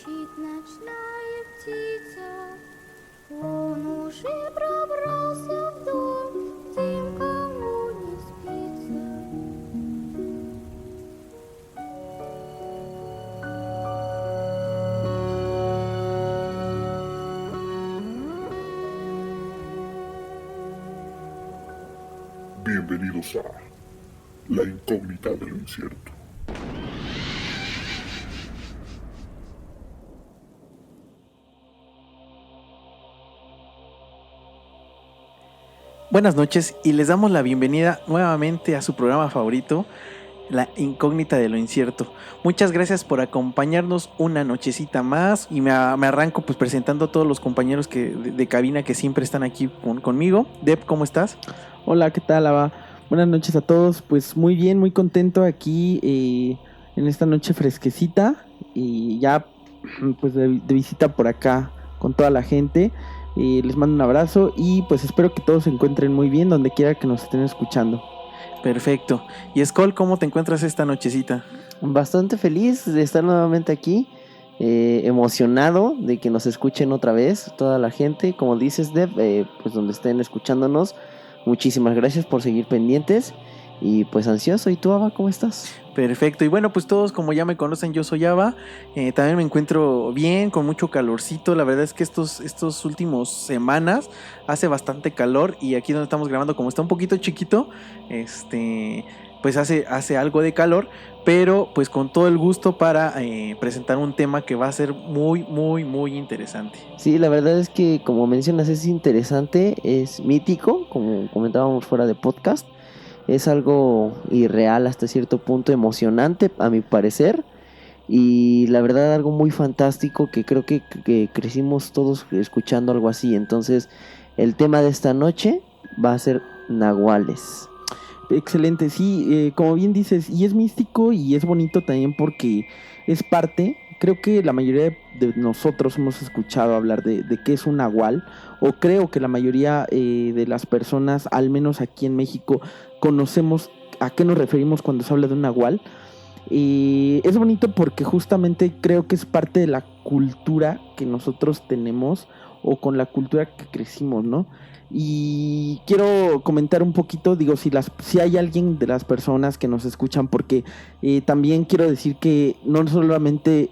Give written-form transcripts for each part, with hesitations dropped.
Кричит ночная птица, он уже пробрался в дом, тем, кому не спится. Bienvenidos a La Incógnita de lo Incierto. Buenas noches y les damos la bienvenida nuevamente a su programa favorito, La Incógnita de lo Incierto. Muchas gracias por acompañarnos una nochecita más y me arranco pues presentando a todos los compañeros de cabina que siempre están aquí conmigo. Deb, ¿cómo estás? Hola, ¿qué tal, Ava? Buenas noches a todos. Pues muy bien, muy contento aquí en esta noche fresquecita y ya pues de visita por acá con toda la gente. Les mando un abrazo y pues espero que todos se encuentren muy bien donde quiera que nos estén escuchando. Perfecto. Y Skol, ¿cómo te encuentras esta nochecita? Bastante feliz de estar nuevamente aquí, emocionado de que nos escuchen otra vez toda la gente, como dices, Deb, pues donde estén escuchándonos, muchísimas gracias por seguir pendientes y pues ansioso. ¿Y tú, Ava, cómo estás? Perfecto, y bueno, pues todos como ya me conocen, yo soy Ava, también me encuentro bien, con mucho calorcito. La verdad es que estos últimos semanas hace bastante calor y aquí donde estamos grabando, como está un poquito chiquito, pues hace algo de calor, pero pues con todo el gusto para presentar un tema que va a ser muy, muy, muy interesante. Sí, la verdad es que como mencionas es interesante, es mítico, como comentábamos fuera de podcast. Es algo irreal hasta cierto punto, emocionante a mi parecer. Y la verdad algo muy fantástico que creo que crecimos todos escuchando algo así. Entonces el tema de esta noche va a ser nahuales. Excelente, sí, como bien dices, y es místico y es bonito también porque es parte, creo que la mayoría de nosotros hemos escuchado hablar de qué es un nahual, o creo que la mayoría de las personas, al menos aquí en México, conocemos a qué nos referimos cuando se habla de un nahual. Es bonito porque justamente creo que es parte de la cultura que nosotros tenemos o con la cultura que crecimos, ¿no? Y quiero comentar un poquito, digo, si hay alguien de las personas que nos escuchan, porque también quiero decir que no solamente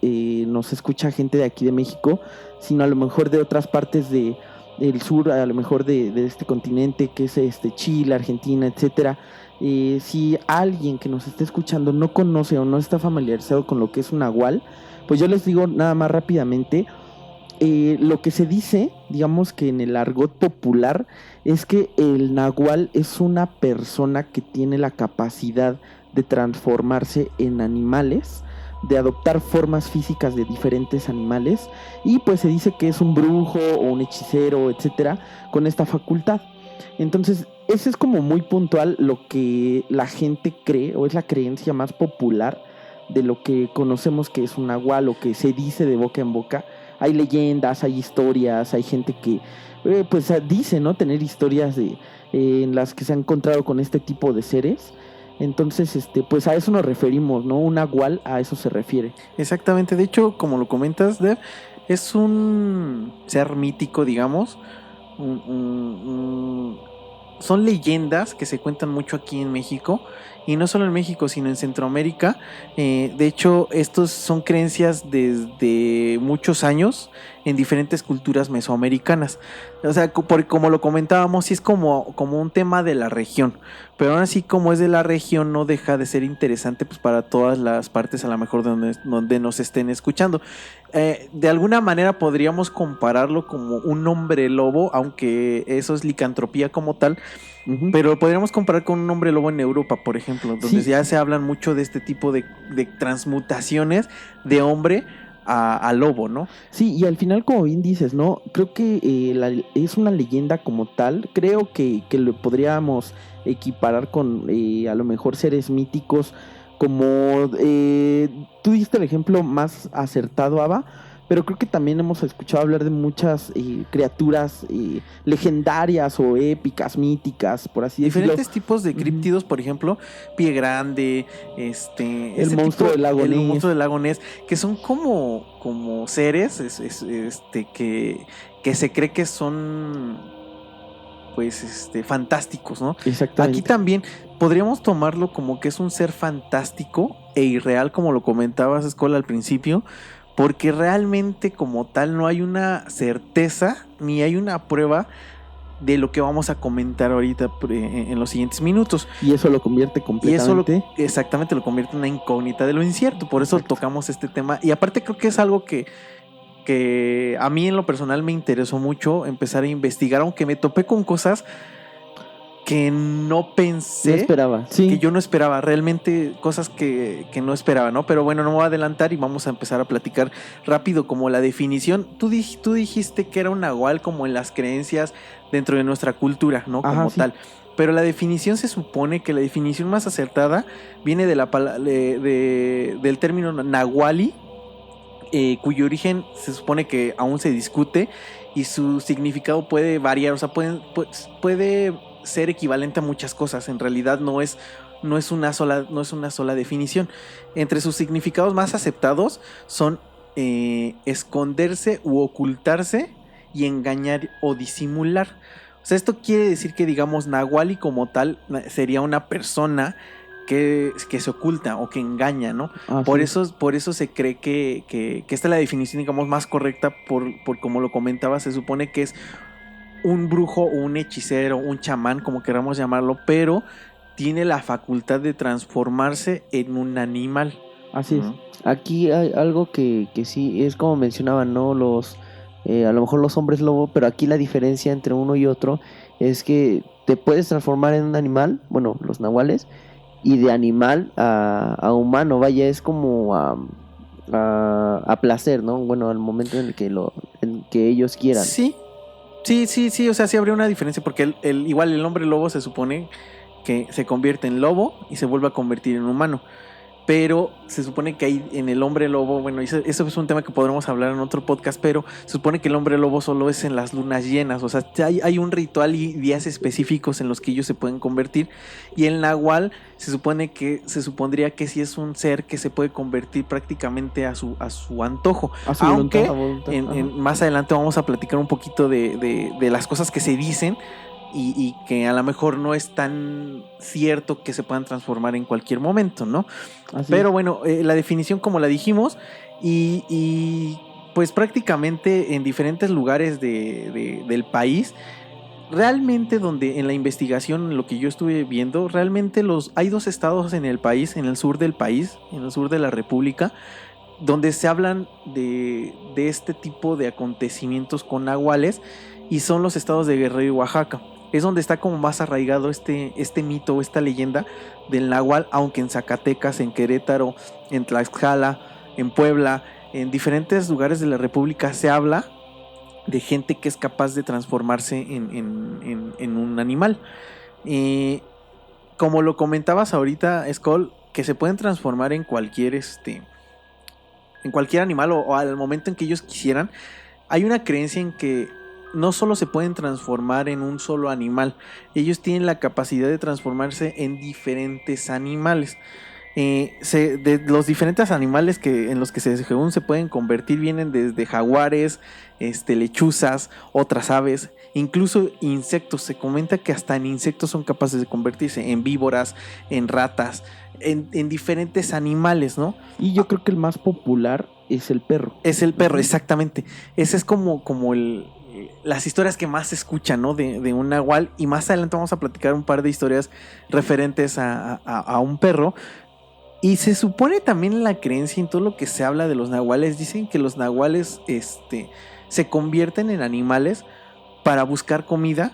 nos escucha gente de aquí de México, sino a lo mejor de otras partes del sur, a lo mejor de este continente, que es Chile, Argentina, etcétera. Si alguien que nos esté escuchando no conoce o no está familiarizado con lo que es un nahual, pues yo les digo nada más rápidamente. Lo que se dice, digamos que en el argot popular, es que el nahual es una persona que tiene la capacidad de transformarse en animales, de adoptar formas físicas de diferentes animales, y pues se dice que es un brujo o un hechicero, etcétera, con esta facultad. Entonces, ese es como muy puntual lo que la gente cree, o es la creencia más popular de lo que conocemos que es un nahual, o que se dice de boca en boca. Hay leyendas, hay historias, hay gente que pues dice, ¿no? Tener historias en las que se ha encontrado con este tipo de seres. Entonces, pues a eso nos referimos, ¿no? Un nahual a eso se refiere. Exactamente, de hecho, como lo comentas, Dev, es un ser mítico, digamos. Son leyendas que se cuentan mucho aquí en México, y no solo en México, sino en Centroamérica. De hecho, estos son creencias desde muchos años en diferentes culturas mesoamericanas. O sea, como lo comentábamos, sí es como un tema de la región, pero aún así, como es de la región, no deja de ser interesante pues para todas las partes, a lo mejor donde nos estén escuchando. De alguna manera podríamos compararlo como un hombre lobo, aunque eso es licantropía como tal. Uh-huh. Pero podríamos comparar con un hombre lobo en Europa, por ejemplo, donde Sí. ya se hablan mucho de este tipo de transmutaciones de hombre a lobo, ¿no? Sí, y al final, como bien dices, ¿no? Creo que es una leyenda como tal. Creo que lo podríamos equiparar con a lo mejor seres míticos como tú diste el ejemplo más acertado, Ava, pero creo que también hemos escuchado hablar de muchas criaturas legendarias o épicas, míticas, por así decirlo. Diferentes tipos de críptidos, por ejemplo, Pie Grande, El monstruo del lago el Ness. monstruo del lago Ness, que son como seres que se cree que son pues fantásticos, ¿no? Exactamente. Aquí también podríamos tomarlo como que es un ser fantástico e irreal, como lo comentabas, Escola, al principio, porque realmente como tal no hay una certeza ni hay una prueba de lo que vamos a comentar ahorita en los siguientes minutos. Y eso lo convierte completamente. Exactamente lo convierte en una incógnita de lo incierto. Por eso tocamos este tema. Y aparte creo que es algo que a mí en lo personal me interesó mucho empezar a investigar, aunque me topé con cosas que no pensé. No esperaba. Sí. Que yo no esperaba, realmente cosas que no esperaba, ¿no? Pero bueno, no me voy a adelantar y vamos a empezar a platicar rápido como la definición. Tú dijiste que era un nahual como en las creencias dentro de nuestra cultura, ¿no? Ajá, Como sí. tal. Pero la definición se supone que la definición más acertada viene de del término nahuali, cuyo origen se supone que aún se discute y su significado puede variar, o sea, puede ser equivalente a muchas cosas. En realidad no es una sola definición. Entre sus significados más aceptados son esconderse u ocultarse y engañar o disimular. O sea, esto quiere decir que, digamos, nahuali como tal sería una persona que se oculta o que engaña, ¿no? Ah, Por sí. eso se cree que esta es la definición, digamos, más correcta por como lo comentaba. Se supone que es un brujo o un hechicero, un chamán, como queramos llamarlo, pero tiene la facultad de transformarse en un animal. Así es. Ujú. Aquí hay algo que sí, es como mencionaban, ¿no? A lo mejor los hombres lobo, pero aquí la diferencia entre uno y otro es que te puedes transformar en un animal, bueno, los nahuales, y de animal a humano, vaya, es como a placer, ¿no? Bueno, al momento en que ellos quieran. Sí, o sea, sí habría una diferencia porque igual el hombre lobo se supone que se convierte en lobo y se vuelve a convertir en humano. Pero se supone que hay en el hombre lobo, bueno, eso es un tema que podremos hablar en otro podcast, pero se supone que el hombre lobo solo es en las lunas llenas. O sea, hay un ritual y días específicos en los que ellos se pueden convertir. Y el nahual se supondría que sí es un ser que se puede convertir prácticamente a su antojo. A su Aunque voluntad. Ajá. más adelante vamos a platicar un poquito de las cosas que se dicen y que a lo mejor no es tan cierto que se puedan transformar en cualquier momento, ¿no? Así Pero es. bueno, la definición como la dijimos y pues prácticamente en diferentes lugares del país, realmente donde en la investigación, lo que yo estuve viendo, realmente hay 2 estados en el país, en el sur del país, en el sur de la República, donde se hablan de este tipo de acontecimientos con nahuales, y son los estados de Guerrero y Oaxaca. Es donde está como más arraigado este mito, esta leyenda del nahual, aunque en Zacatecas, en Querétaro, en Tlaxcala, en Puebla, en diferentes lugares de la República se habla de gente que es capaz de transformarse en un animal. Como lo comentabas ahorita, Skull, que se pueden transformar en cualquier animal o al momento en que ellos quisieran. Hay una creencia en que no solo se pueden transformar en un solo animal, ellos tienen la capacidad de transformarse en diferentes animales. De los diferentes animales en los que según se pueden convertir vienen desde jaguares, lechuzas, otras aves, incluso insectos. Se comenta que hasta en insectos son capaces de convertirse, en víboras, en ratas, en diferentes animales, ¿no? Y yo creo que el más popular es el perro. Es el perro, exactamente. Ese es como las historias que más se escuchan, ¿no? De un nahual. Y más adelante vamos a platicar un par de historias referentes a un perro. Y se supone también en la creencia, en todo lo que se habla de los nahuales, dicen que los nahuales se convierten en animales para buscar comida.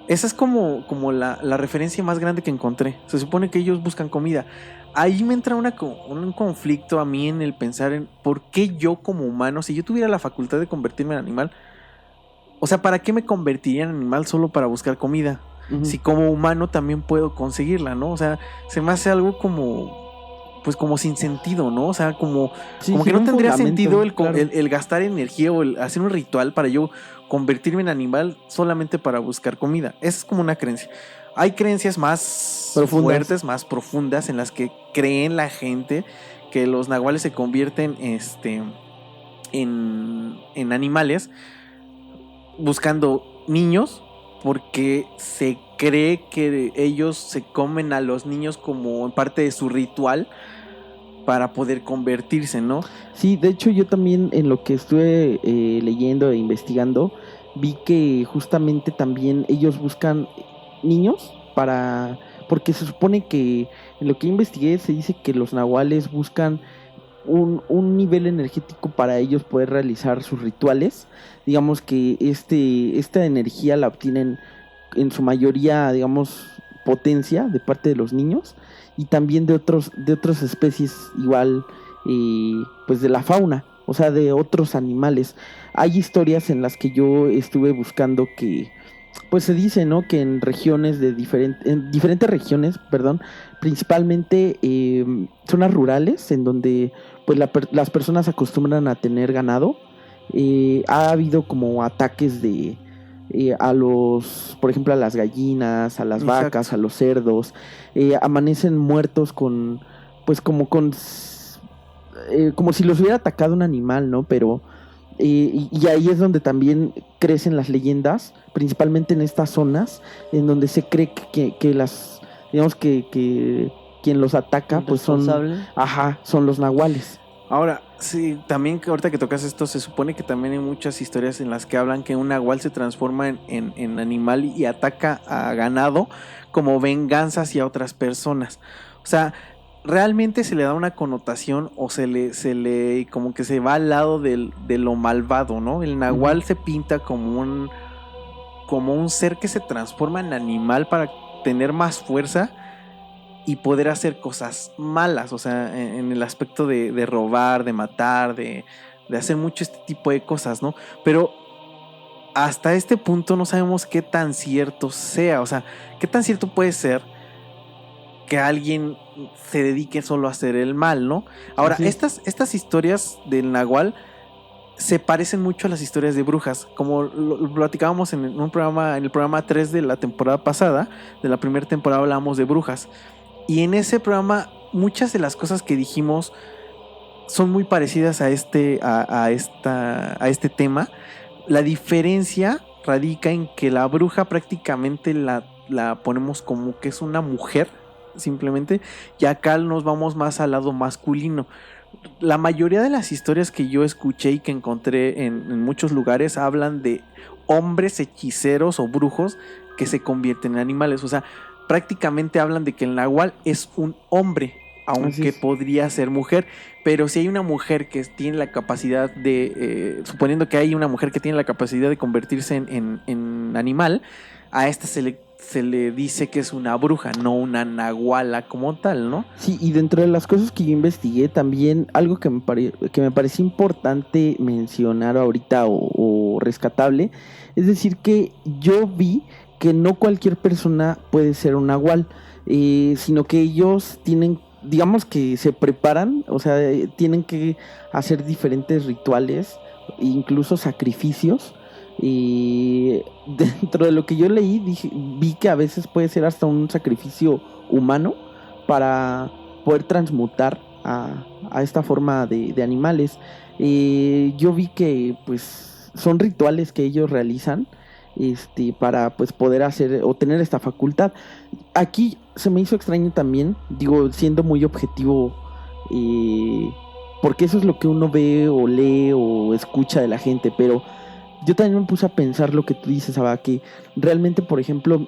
Esa es como la referencia más grande que encontré. Se supone que ellos buscan comida. Ahí me entra un conflicto a mí en el pensar en por qué yo como humano, si yo tuviera la facultad de convertirme en animal, o sea, ¿para qué me convertiría en animal solo para buscar comida? Ujú. Si como humano también puedo conseguirla, ¿no? O sea, se me hace algo como pues como sin sentido, ¿no? O sea, como Sí, que sin no un tendría fundamento, sentido claro. el gastar energía o el hacer un ritual para yo convertirme en animal solamente para buscar comida. Esa es como una creencia. Hay creencias más Profundas. fuertes, más profundas, en las que creen la gente que los nahuales se convierten en animales buscando niños, porque se cree que ellos se comen a los niños como parte de su ritual para poder convertirse, ¿no? Sí, de hecho yo también en lo que estuve leyendo e investigando, vi que justamente también ellos buscan niños porque se supone que en lo que investigué se dice que los nahuales buscan un nivel energético para ellos poder realizar sus rituales. Digamos que esta energía la obtienen en su mayoría, digamos, potencia de parte de los niños y también de otras especies igual, pues de la fauna, o sea, de otros animales. Hay historias en las que yo estuve buscando que pues se dice, ¿no? Que en en diferentes regiones, perdón, principalmente zonas rurales, en donde pues las personas acostumbran a tener ganado, ha habido como ataques por ejemplo, a las gallinas, a las Exacto. vacas, a los cerdos, amanecen muertos pues como si los hubiera atacado un animal, ¿no? Pero y ahí es donde también crecen las leyendas, principalmente en estas zonas, en donde se cree digamos que quien los ataca, ¿El pues responsable? son los nahuales. Ahora, sí, también que ahorita que tocas esto, se supone que también hay muchas historias en las que hablan que un nahual se transforma en animal y ataca a ganado como venganza hacia otras personas. O sea, realmente se le da una connotación o se le como que se va al lado de lo malvado, ¿no? El nahual se pinta como un ser que se transforma en animal para tener más fuerza y poder hacer cosas malas, o sea, en el aspecto de robar, de matar, de hacer mucho este tipo de cosas, ¿no? Pero hasta este punto no sabemos qué tan cierto sea, o sea, qué tan cierto puede ser que alguien se dedique solo a hacer el mal, ¿no? Ahora, Así es. estas historias del nahual se parecen mucho a las historias de brujas, como lo platicábamos en el programa 3 de la temporada pasada, de la primera temporada hablábamos de brujas. Y en ese programa muchas de las cosas que dijimos son muy parecidas a este tema. La diferencia radica en que la bruja prácticamente la ponemos como que es una mujer, simplemente, y acá nos vamos más al lado masculino. La mayoría de las historias que yo escuché y que encontré en muchos lugares hablan de hombres hechiceros o brujos que se convierten en animales. O sea, prácticamente hablan de que el nahual es un hombre, aunque podría ser mujer. Pero si hay una mujer que tiene la capacidad suponiendo que hay una mujer que tiene la capacidad de convertirse en animal, a esta se le dice que es una bruja, no una nahuala como tal, ¿no? Sí, y dentro de las cosas que yo investigué también, algo que me pareció importante mencionar ahorita o rescatable, es decir que yo vi que no cualquier persona puede ser un nahual, sino que ellos tienen, digamos que se preparan, o sea, tienen que hacer diferentes rituales, incluso sacrificios. Y dentro de lo que yo leí, vi que a veces puede ser hasta un sacrificio humano para poder transmutar a esta forma de animales. Yo vi que pues son rituales que ellos realizan para pues poder hacer o tener esta facultad. Aquí se me hizo extraño también, digo, siendo muy objetivo, porque eso es lo que uno ve o lee o escucha de la gente, pero yo también me puse a pensar lo que tú dices, Abba, que realmente, por ejemplo,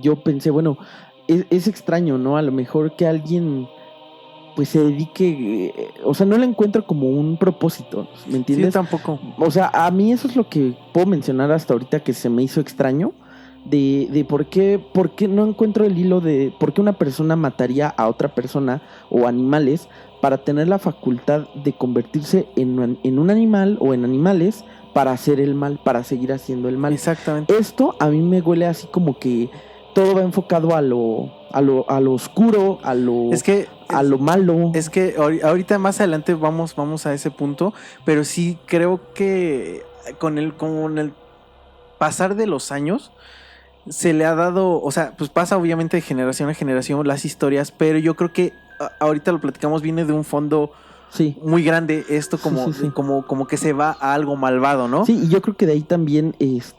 yo pensé, bueno, es extraño, ¿no? A lo mejor que alguien pues se dedique, o sea, no le encuentro como un propósito, ¿me entiendes? Sí, tampoco. O sea, a mí eso es lo que puedo mencionar hasta ahorita que se me hizo extraño, de por qué no encuentro el hilo de por qué una persona mataría a otra persona o animales para tener la facultad de convertirse en un animal o en animales para hacer el mal, para seguir haciendo el mal. Exactamente. Esto a mí me huele así como que todo va enfocado a lo oscuro, a lo es que a lo malo. Es que ahorita más adelante vamos a ese punto, pero sí creo que con el pasar de los años se le ha dado, o sea, pues pasa obviamente de generación a generación las historias, pero yo creo que ahorita lo platicamos, viene de un fondo Sí. muy grande, esto como, Sí. como que se va a algo malvado, ¿no? Sí, y yo creo que de ahí también es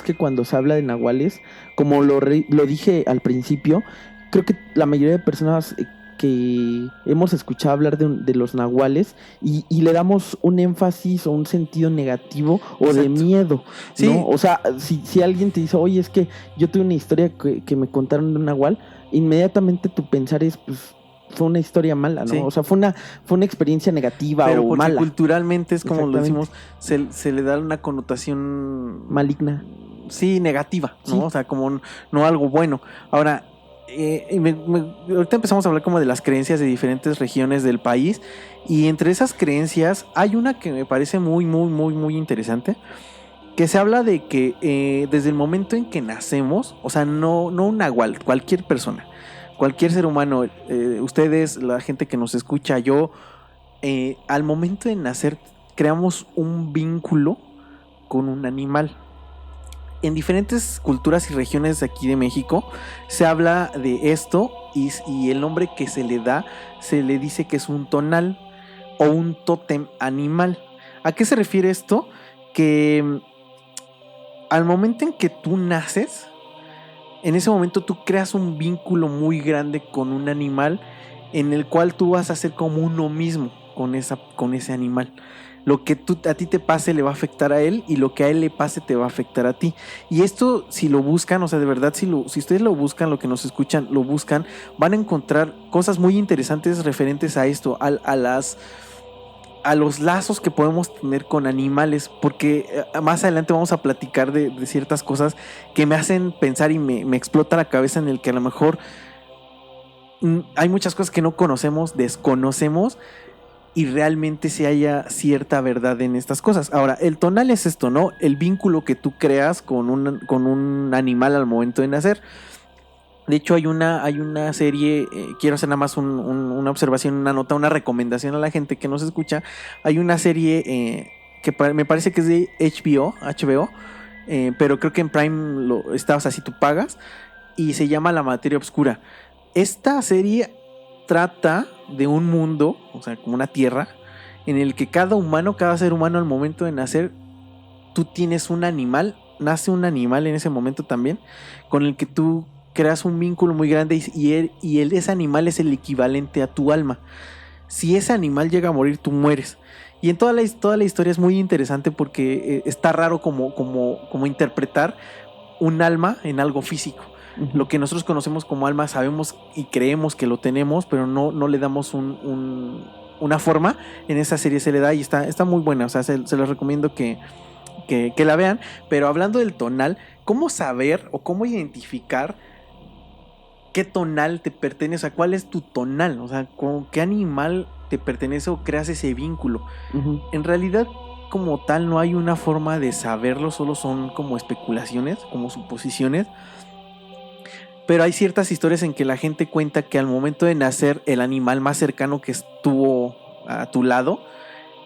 que cuando se habla de nahuales, como lo dije al principio, creo que la mayoría de personas que hemos escuchado hablar de los nahuales y le damos un énfasis o un sentido negativo o de Exacto. miedo, ¿no? Sí. O sea, si alguien te dice, oye, es que yo tuve una historia que me contaron de un nahual, inmediatamente tu pensar es, pues, fue una historia mala, ¿no? Sí. O sea, fue una experiencia negativa Pero o porque mala, culturalmente es como lo Exactamente. decimos, se le da una connotación maligna. sí, negativa, ¿no? Sí. O sea, como no algo bueno. Ahora, ahorita empezamos a hablar como de las creencias de diferentes regiones del país y entre esas creencias hay una que me parece muy, muy, muy, muy interesante, que se habla de que desde el momento en que nacemos, o sea, no un nahual, cualquier persona, cualquier ser humano, ustedes, la gente que nos escucha, yo, al momento de nacer creamos un vínculo con un animal. En diferentes culturas y regiones de aquí de México se habla de esto y el nombre que se le da se le dice que es un tonal o un tótem animal. ¿A qué se refiere esto? Que al momento en que tú naces, en ese momento tú creas un vínculo muy grande con un animal en el cual tú vas a ser como uno mismo con ese animal. Lo que a ti te pase le va a afectar a él y lo que a él le pase te va a afectar a ti. Y esto, si lo buscan, o sea, de verdad, si ustedes lo buscan, lo que nos escuchan, lo buscan, van a encontrar cosas muy interesantes referentes a esto, a los lazos que podemos tener con animales, porque más adelante vamos a platicar de ciertas cosas que me hacen pensar y me explota la cabeza en el que a lo mejor hay muchas cosas que no conocemos, desconocemos y realmente se haya cierta verdad en estas cosas. Ahora, el tonal es esto, ¿no? El vínculo que tú creas con un animal al momento de nacer. De hecho, hay una serie, quiero hacer nada más una observación, una nota, una recomendación a la gente que nos escucha. Hay una serie que me parece que es de HBO, pero creo que en Prime está, o sea, si tú pagas, y se llama La Materia Oscura. Esta serie trata de un mundo, o sea, como una tierra, en el que cada ser humano al momento de nacer, tú tienes un animal, nace un animal en ese momento también, con el que tú creas un vínculo muy grande y ese animal es el equivalente a tu alma. Si ese animal llega a morir, tú mueres. Y en toda la historia es muy interesante porque está raro como interpretar un alma en algo físico. Lo que nosotros conocemos como alma sabemos y creemos que lo tenemos, pero no le damos una forma. En esa serie se le da y está muy buena. O sea, se los recomiendo que la vean. Pero hablando del tonal, ¿cómo saber o cómo identificar qué tonal te pertenece? O sea, ¿cuál es tu tonal? O sea, ¿con qué animal te pertenece o creas ese vínculo? En realidad, como tal, no hay una forma de saberlo, solo son como especulaciones, como suposiciones. Pero hay ciertas historias en que la gente cuenta que al momento de nacer, el animal más cercano que estuvo a tu lado,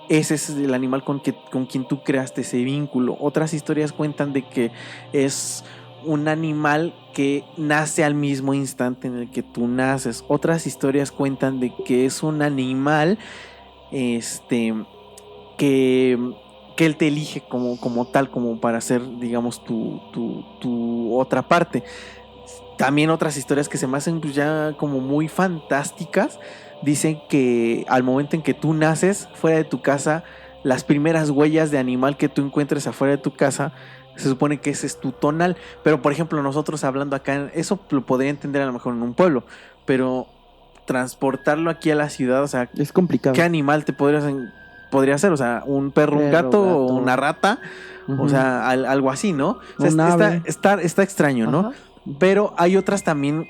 ese es el animal con quien tú creaste ese vínculo. Otras historias cuentan de que es un animal que nace al mismo instante en el que tú naces. Otras historias cuentan de que es un animal que él te elige como tal, como para ser, digamos, tu otra parte. También otras historias que se me hacen pues ya como muy fantásticas, dicen que al momento en que tú naces fuera de tu casa, las primeras huellas de animal que tú encuentres afuera de tu casa, se supone que ese es tu tonal. Pero por ejemplo, nosotros hablando acá, eso lo podría entender a lo mejor en un pueblo, pero transportarlo aquí a la ciudad, o sea, es complicado. ¿qué animal te podría ser? O sea, un perro, un gato o una rata, o sea, algo así, ¿no? O sea, está extraño, ¿no? Ajá. Pero hay otras también,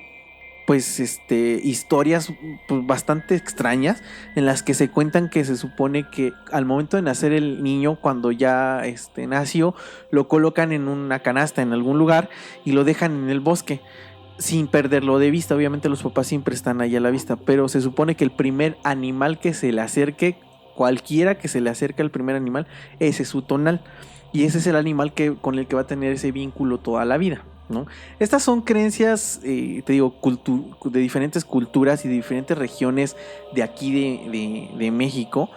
pues, historias pues, bastante extrañas en las que se cuentan que se supone que al momento de nacer el niño, cuando ya nació, lo colocan en una canasta en algún lugar y lo dejan en el bosque. sin perderlo de vista. Obviamente los papás siempre están ahí a la vista, pero se supone que el primer animal que se le acerque, cualquiera que se le acerque al primer animal, ese es su tonal. Y ese es el animal con el que va a tener ese vínculo toda la vida, ¿no? Estas son creencias, te digo, de diferentes culturas y de diferentes regiones de aquí de México,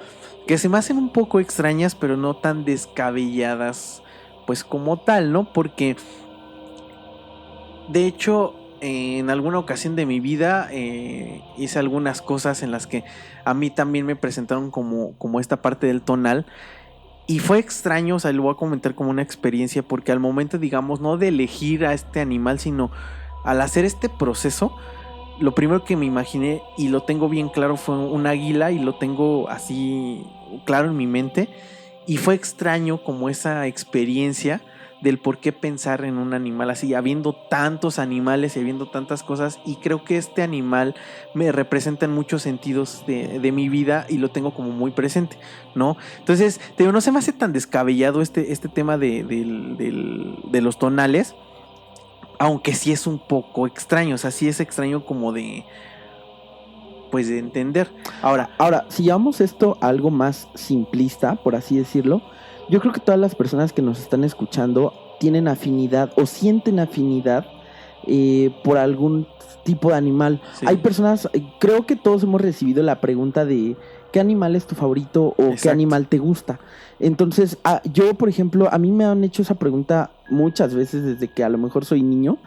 que se me hacen un poco extrañas, pero no tan descabelladas, pues como tal, ¿no? Porque, de hecho, en alguna ocasión de mi vida hice algunas cosas en las que a mí también me presentaron como esta parte del tonal. Y fue extraño, o sea, lo voy a comentar como una experiencia, porque al momento, digamos, no de elegir a este animal, sino al hacer este proceso, lo primero que me imaginé, y lo tengo bien claro, fue un águila, y lo tengo así claro en mi mente, y fue extraño como esa experiencia del por qué pensar en un animal así, habiendo tantos animales y habiendo tantas cosas, y creo que este animal me representa en muchos sentidos de mi vida y lo tengo como muy presente, ¿no? Entonces, te digo, no se me hace tan descabellado este tema de los tonales, aunque sí es un poco extraño, o sea, sí es extraño como pues de entender. Ahora, si llevamos esto a algo más simplista, por así decirlo, yo creo que todas las personas que nos están escuchando tienen afinidad o sienten afinidad por algún tipo de animal. Sí. Hay personas, creo que todos hemos recibido la pregunta de ¿qué animal es tu favorito o Exacto. qué animal te gusta? Entonces, yo, por ejemplo, a mí me han hecho esa pregunta muchas veces desde que a lo mejor soy niño.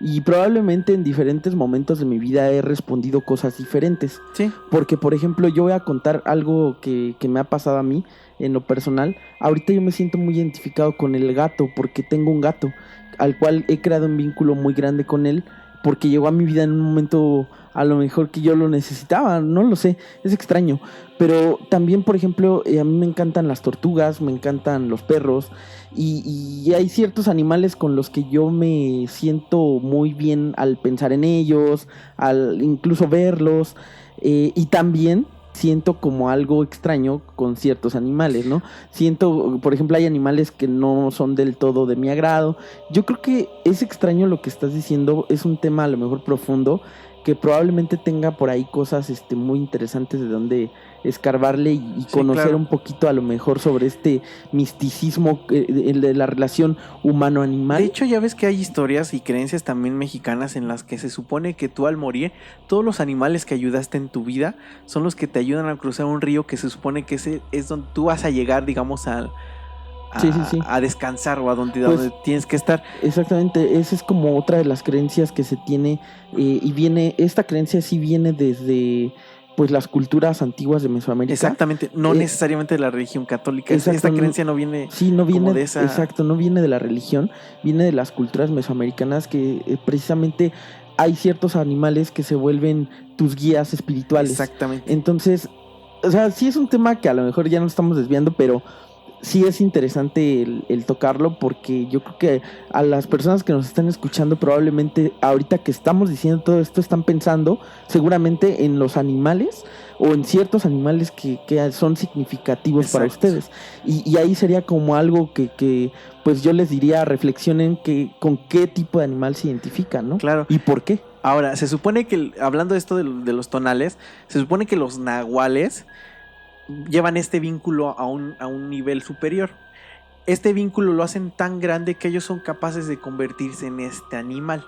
Y probablemente en diferentes momentos de mi vida he respondido cosas diferentes. Sí. Porque, por ejemplo, yo voy a contar algo que me ha pasado a mí en lo personal. Ahorita yo me siento muy identificado con el gato porque tengo un gato al cual he creado un vínculo muy grande con él porque llegó a mi vida en un momento a lo mejor que yo lo necesitaba, no lo sé, es extraño. Pero también, por ejemplo, a mí me encantan las tortugas, me encantan los perros y hay ciertos animales con los que yo me siento muy bien al pensar en ellos, al incluso verlos, y también siento como algo extraño con ciertos animales, ¿no? Siento, por ejemplo, hay animales que no son del todo de mi agrado. Yo creo que es extraño lo que estás diciendo, es un tema a lo mejor profundo, que probablemente tenga por ahí cosas muy interesantes de donde escarbarle y Sí, conocer claro. un poquito a lo mejor sobre este misticismo de la relación humano-animal. De hecho, ya ves que hay historias y creencias también mexicanas en las que se supone que tú al morir, todos los animales que ayudaste en tu vida son los que te ayudan a cruzar un río que se supone que ese es donde tú vas a llegar, digamos, Sí. a descansar o a donde tienes que estar. Exactamente, esa es como otra de las creencias que se tiene esta creencia sí viene desde pues las culturas antiguas de Mesoamérica. Exactamente, no necesariamente de la religión católica. Exacto, Esta creencia no viene no viene como de esa... Exacto, no viene de la religión, viene de las culturas mesoamericanas que precisamente hay ciertos animales que se vuelven tus guías espirituales. Exactamente. Entonces, o sea, sí es un tema que a lo mejor ya nos estamos desviando, pero sí es interesante el tocarlo porque yo creo que a las personas que nos están escuchando probablemente ahorita que estamos diciendo todo esto están pensando seguramente en los animales o en ciertos animales que son significativos para Exacto. ustedes y ahí sería como algo que pues yo les diría reflexionen con qué tipo de animal se identifican, ¿no? Claro. ¿Y por qué? Ahora, se supone que, hablando de esto de los tonales, se supone que los nahuales llevan este vínculo a un nivel superior. Este vínculo lo hacen tan grande que ellos son capaces de convertirse en este animal,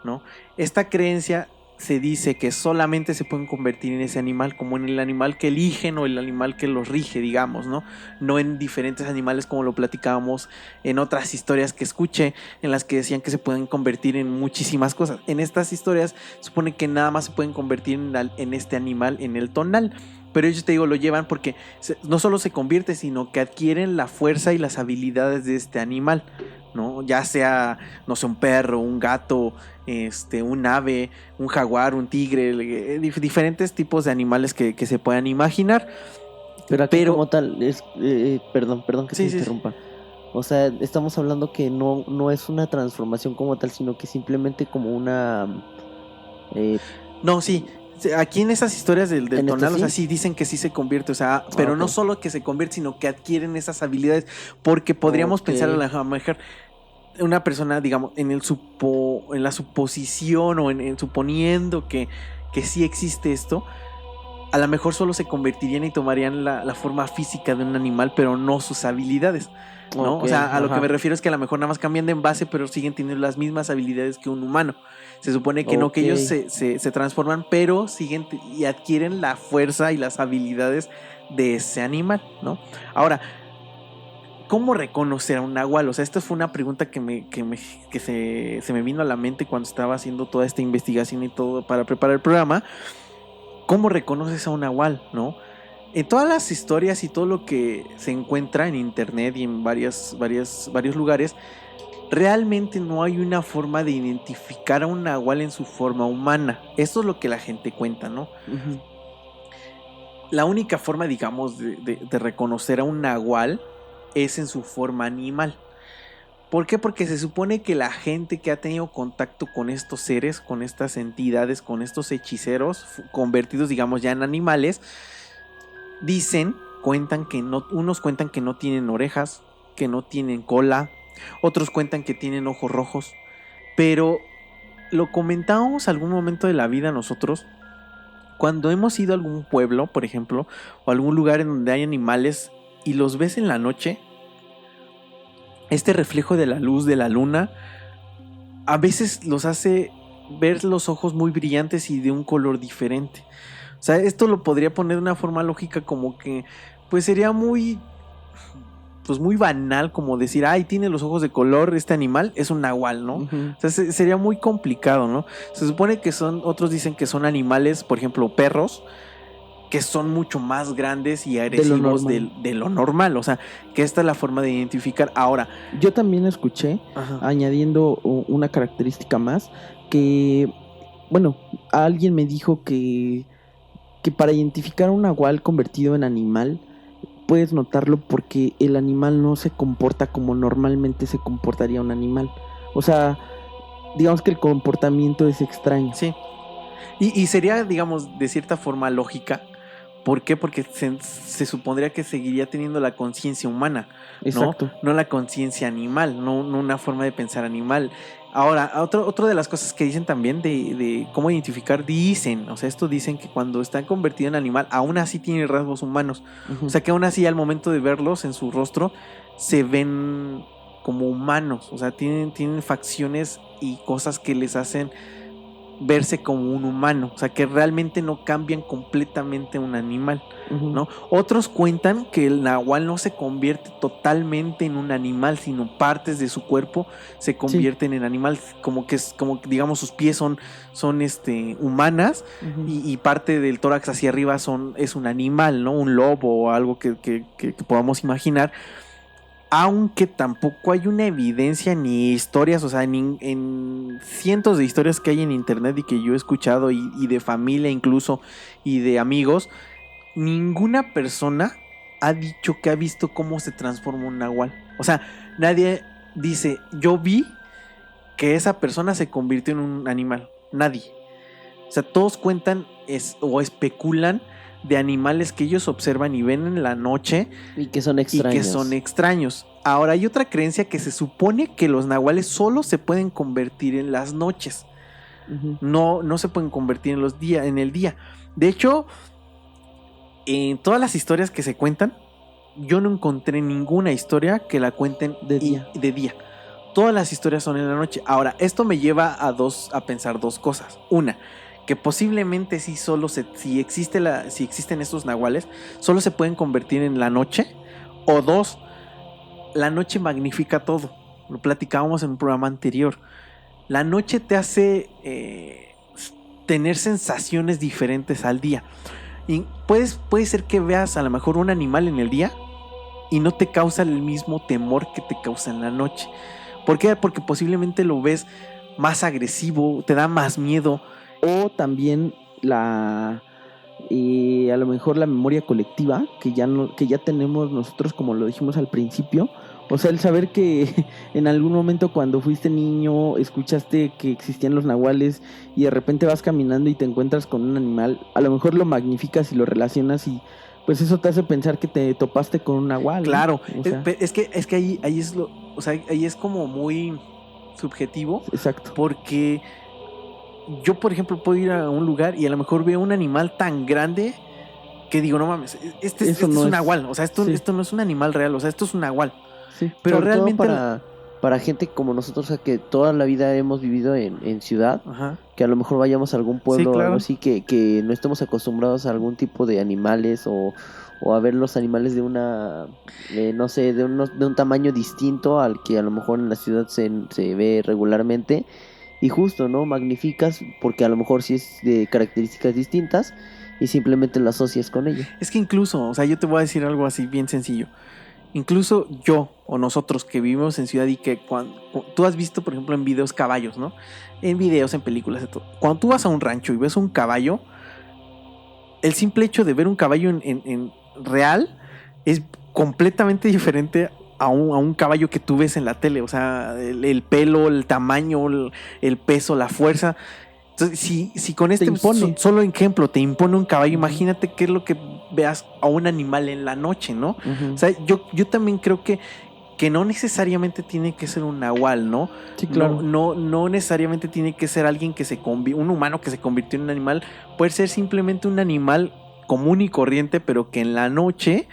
¿no? Esta creencia se dice que solamente se pueden convertir en ese animal, como en el animal que eligen o el animal que los rige, digamos, ¿no? No en diferentes animales como lo platicábamos en otras historias que escuché, en las que decían que se pueden convertir en muchísimas cosas. En estas historias supone que nada más se pueden convertir en este animal, en el tonal. Pero ellos, te digo, lo llevan porque no solo se convierte, sino que adquieren la fuerza y las habilidades de este animal, ¿no? Ya sea, no sé, un perro, un gato, un ave, un jaguar, un tigre, diferentes tipos de animales que se puedan imaginar. Pero aquí como tal, perdón que Sí, te sí, interrumpa. O sea, estamos hablando que no es una transformación como tal, sino que simplemente como una... No, sí. Aquí en esas historias del ¿En tonal, esto o sea, sí? sí dicen que sí se convierte, o sea, pero no ok. solo que se convierte, sino que adquieren esas habilidades, porque podríamos Ok. pensar a lo mejor, una persona, digamos, en la suposición o en suponiendo que sí existe esto, a lo mejor solo se convertirían y tomarían la forma física de un animal, pero no sus habilidades, ¿no? Ok, O sea, a lo ajá. que me refiero es que a lo mejor nada más cambian de envase, pero siguen teniendo las mismas habilidades que un humano. Se supone que no, que Ok. ellos se transforman, pero siguen y adquieren la fuerza y las habilidades de ese animal, ¿no? Ahora, ¿cómo reconocer a un nahual? O sea, esta fue una pregunta que se me vino a la mente cuando estaba haciendo toda esta investigación y todo para preparar el programa. ¿Cómo reconoces a un nahual, no? En todas las historias y todo lo que se encuentra en internet y en varios lugares, realmente no hay una forma de identificar a un nahual en su forma humana. Eso es lo que la gente cuenta, ¿no? Ujú. La única forma, digamos, de reconocer a un nahual es en su forma animal. ¿Por qué? Porque se supone que la gente que ha tenido contacto con estos seres, con estas entidades, con estos hechiceros convertidos, digamos, ya en animales, cuentan que no, unos cuentan que no tienen orejas, que no tienen cola, otros cuentan que tienen ojos rojos, pero lo comentábamos algún momento de la vida nosotros, cuando hemos ido a algún pueblo, por ejemplo, o algún lugar en donde hay animales y los ves en la noche, este reflejo de la luz de la luna a veces los hace ver los ojos muy brillantes y de un color diferente. O sea, esto lo podría poner de una forma lógica como que, pues sería muy, pues muy banal como decir, ay, tiene los ojos de color este animal, es un nahual, ¿no? Ujú. O sea, sería muy complicado, ¿no? Se supone que otros dicen que son animales, por ejemplo, perros, que son mucho más grandes y agresivos de lo normal. O sea, que esta es la forma de identificar. Ahora, Yo también escuché, añadiendo una característica más, que, bueno, alguien me dijo que para identificar un nahual convertido en animal, puedes notarlo porque el animal no se comporta como normalmente se comportaría un animal. O sea, digamos que el comportamiento es extraño. sí. Y sería, digamos, de cierta forma lógica. ¿Por qué? Porque se supondría que seguiría teniendo la conciencia humana, ¿no? Exacto. No la conciencia animal, no una forma de pensar animal. Ahora, otra de las cosas que dicen también de cómo identificar, o sea, esto dicen que cuando están convertidos en animal, aún así tienen rasgos humanos. Ujú. O sea, que aún así al momento de verlos en su rostro, se ven como humanos. O sea, tienen facciones y cosas que les hacen verse como un humano, o sea, que realmente no cambian completamente a un animal, Ujú. ¿no? Otros cuentan que el nahual no se convierte totalmente en un animal, sino partes de su cuerpo se convierten en animal, como digamos sus pies son humanas Ujú. y parte del tórax hacia arriba es un animal, ¿no? Un lobo o algo que podamos imaginar. Aunque tampoco hay una evidencia ni historias, o sea, en cientos de historias que hay en internet y que yo he escuchado y de familia incluso y de amigos, ninguna persona ha dicho que ha visto cómo se transforma un nahual. O sea, nadie dice, yo vi que esa persona se convirtió en un animal. Nadie. O sea, todos cuentan o especulan de animales que ellos observan y ven en la noche Y que son extraños. y que son extraños. Ahora, hay otra creencia que se supone que los nahuales solo se pueden convertir en las noches. Ujú. No se pueden convertir en el día. De hecho, en todas las historias que se cuentan, yo no encontré ninguna historia que la cuenten De día. Todas las historias son en la noche. Ahora, esto me lleva a pensar dos cosas. Una, que posiblemente si existen estos nahuales, solo se pueden convertir en la noche. O dos, la noche magnifica todo. Lo platicábamos en un programa anterior. La noche te hace tener sensaciones diferentes al día. Y puede ser que veas a lo mejor un animal en el día y no te causa el mismo temor que te causa en la noche. ¿Por qué? Porque posiblemente lo ves más agresivo, te da más miedo. O también a lo mejor la memoria colectiva que ya tenemos nosotros, como lo dijimos al principio. O sea, el saber que en algún momento cuando fuiste niño escuchaste que existían los nahuales y de repente vas caminando y te encuentras con un animal, a lo mejor lo magnificas y lo relacionas y pues eso te hace pensar que te topaste con un nahual, ¿no? Claro, O sea, es que ahí es lo, o sea, ahí es como muy subjetivo, exacto. porque yo, por ejemplo, puedo ir a un lugar y a lo mejor veo un animal tan grande que digo, no mames, Eso es no un es- nahual, o sea, sí. esto no es un animal real, o sea, esto es un nahual. Sí. Pero Sobre todo realmente... para gente como nosotros, o sea, que toda la vida hemos vivido en ciudad, Ajá. que a lo mejor vayamos a algún pueblo Sí, o claro. algo así, que no estemos acostumbrados a algún tipo de animales o a ver los animales de una, no sé, de un tamaño distinto al que a lo mejor en la ciudad se ve regularmente. Y justo, ¿no? Magnificas porque a lo mejor sí es de características distintas y simplemente lo asocias con ello. Es que incluso, o sea, yo te voy a decir algo así bien sencillo. Incluso yo o nosotros que vivimos en ciudad y que cuando tú has visto, por ejemplo, en videos caballos, ¿no? En videos, en películas, de todo. Cuando tú vas a un rancho y ves un caballo, el simple hecho de ver un caballo en real es completamente diferente a un caballo que tú ves en la tele. O sea, el pelo, el tamaño, el peso, la fuerza. Entonces, si con este impone. solo ejemplo te impone un caballo, imagínate qué es lo que veas a un animal en la noche, ¿no? Ujú. O sea, yo también creo que no necesariamente tiene que ser un nahual, ¿no? Sí, claro. No necesariamente tiene que ser alguien que un humano que se convirtió en un animal. Puede ser simplemente un animal común y corriente, pero que en la noche,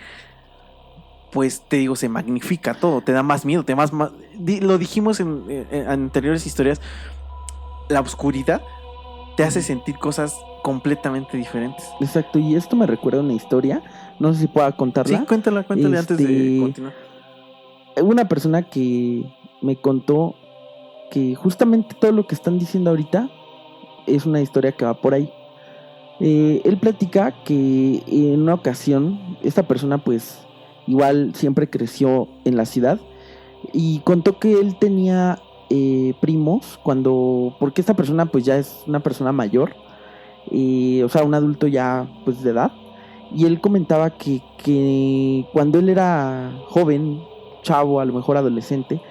pues te digo, se magnifica todo, te da más miedo, te da más lo dijimos en anteriores historias, la oscuridad te hace sentir cosas completamente diferentes. Exacto, y esto me recuerda a una historia, no sé si pueda contarla. Sí, cuéntale antes de continuar. Una persona que me contó que justamente todo lo que están diciendo ahorita es una historia que va por ahí. Él platica que en una ocasión esta persona pues igual siempre creció en la ciudad y contó que él tenía primos porque esta persona pues ya es una persona mayor, o sea un adulto ya pues de edad, y él comentaba que cuando él era joven, chavo, a lo mejor adolescente,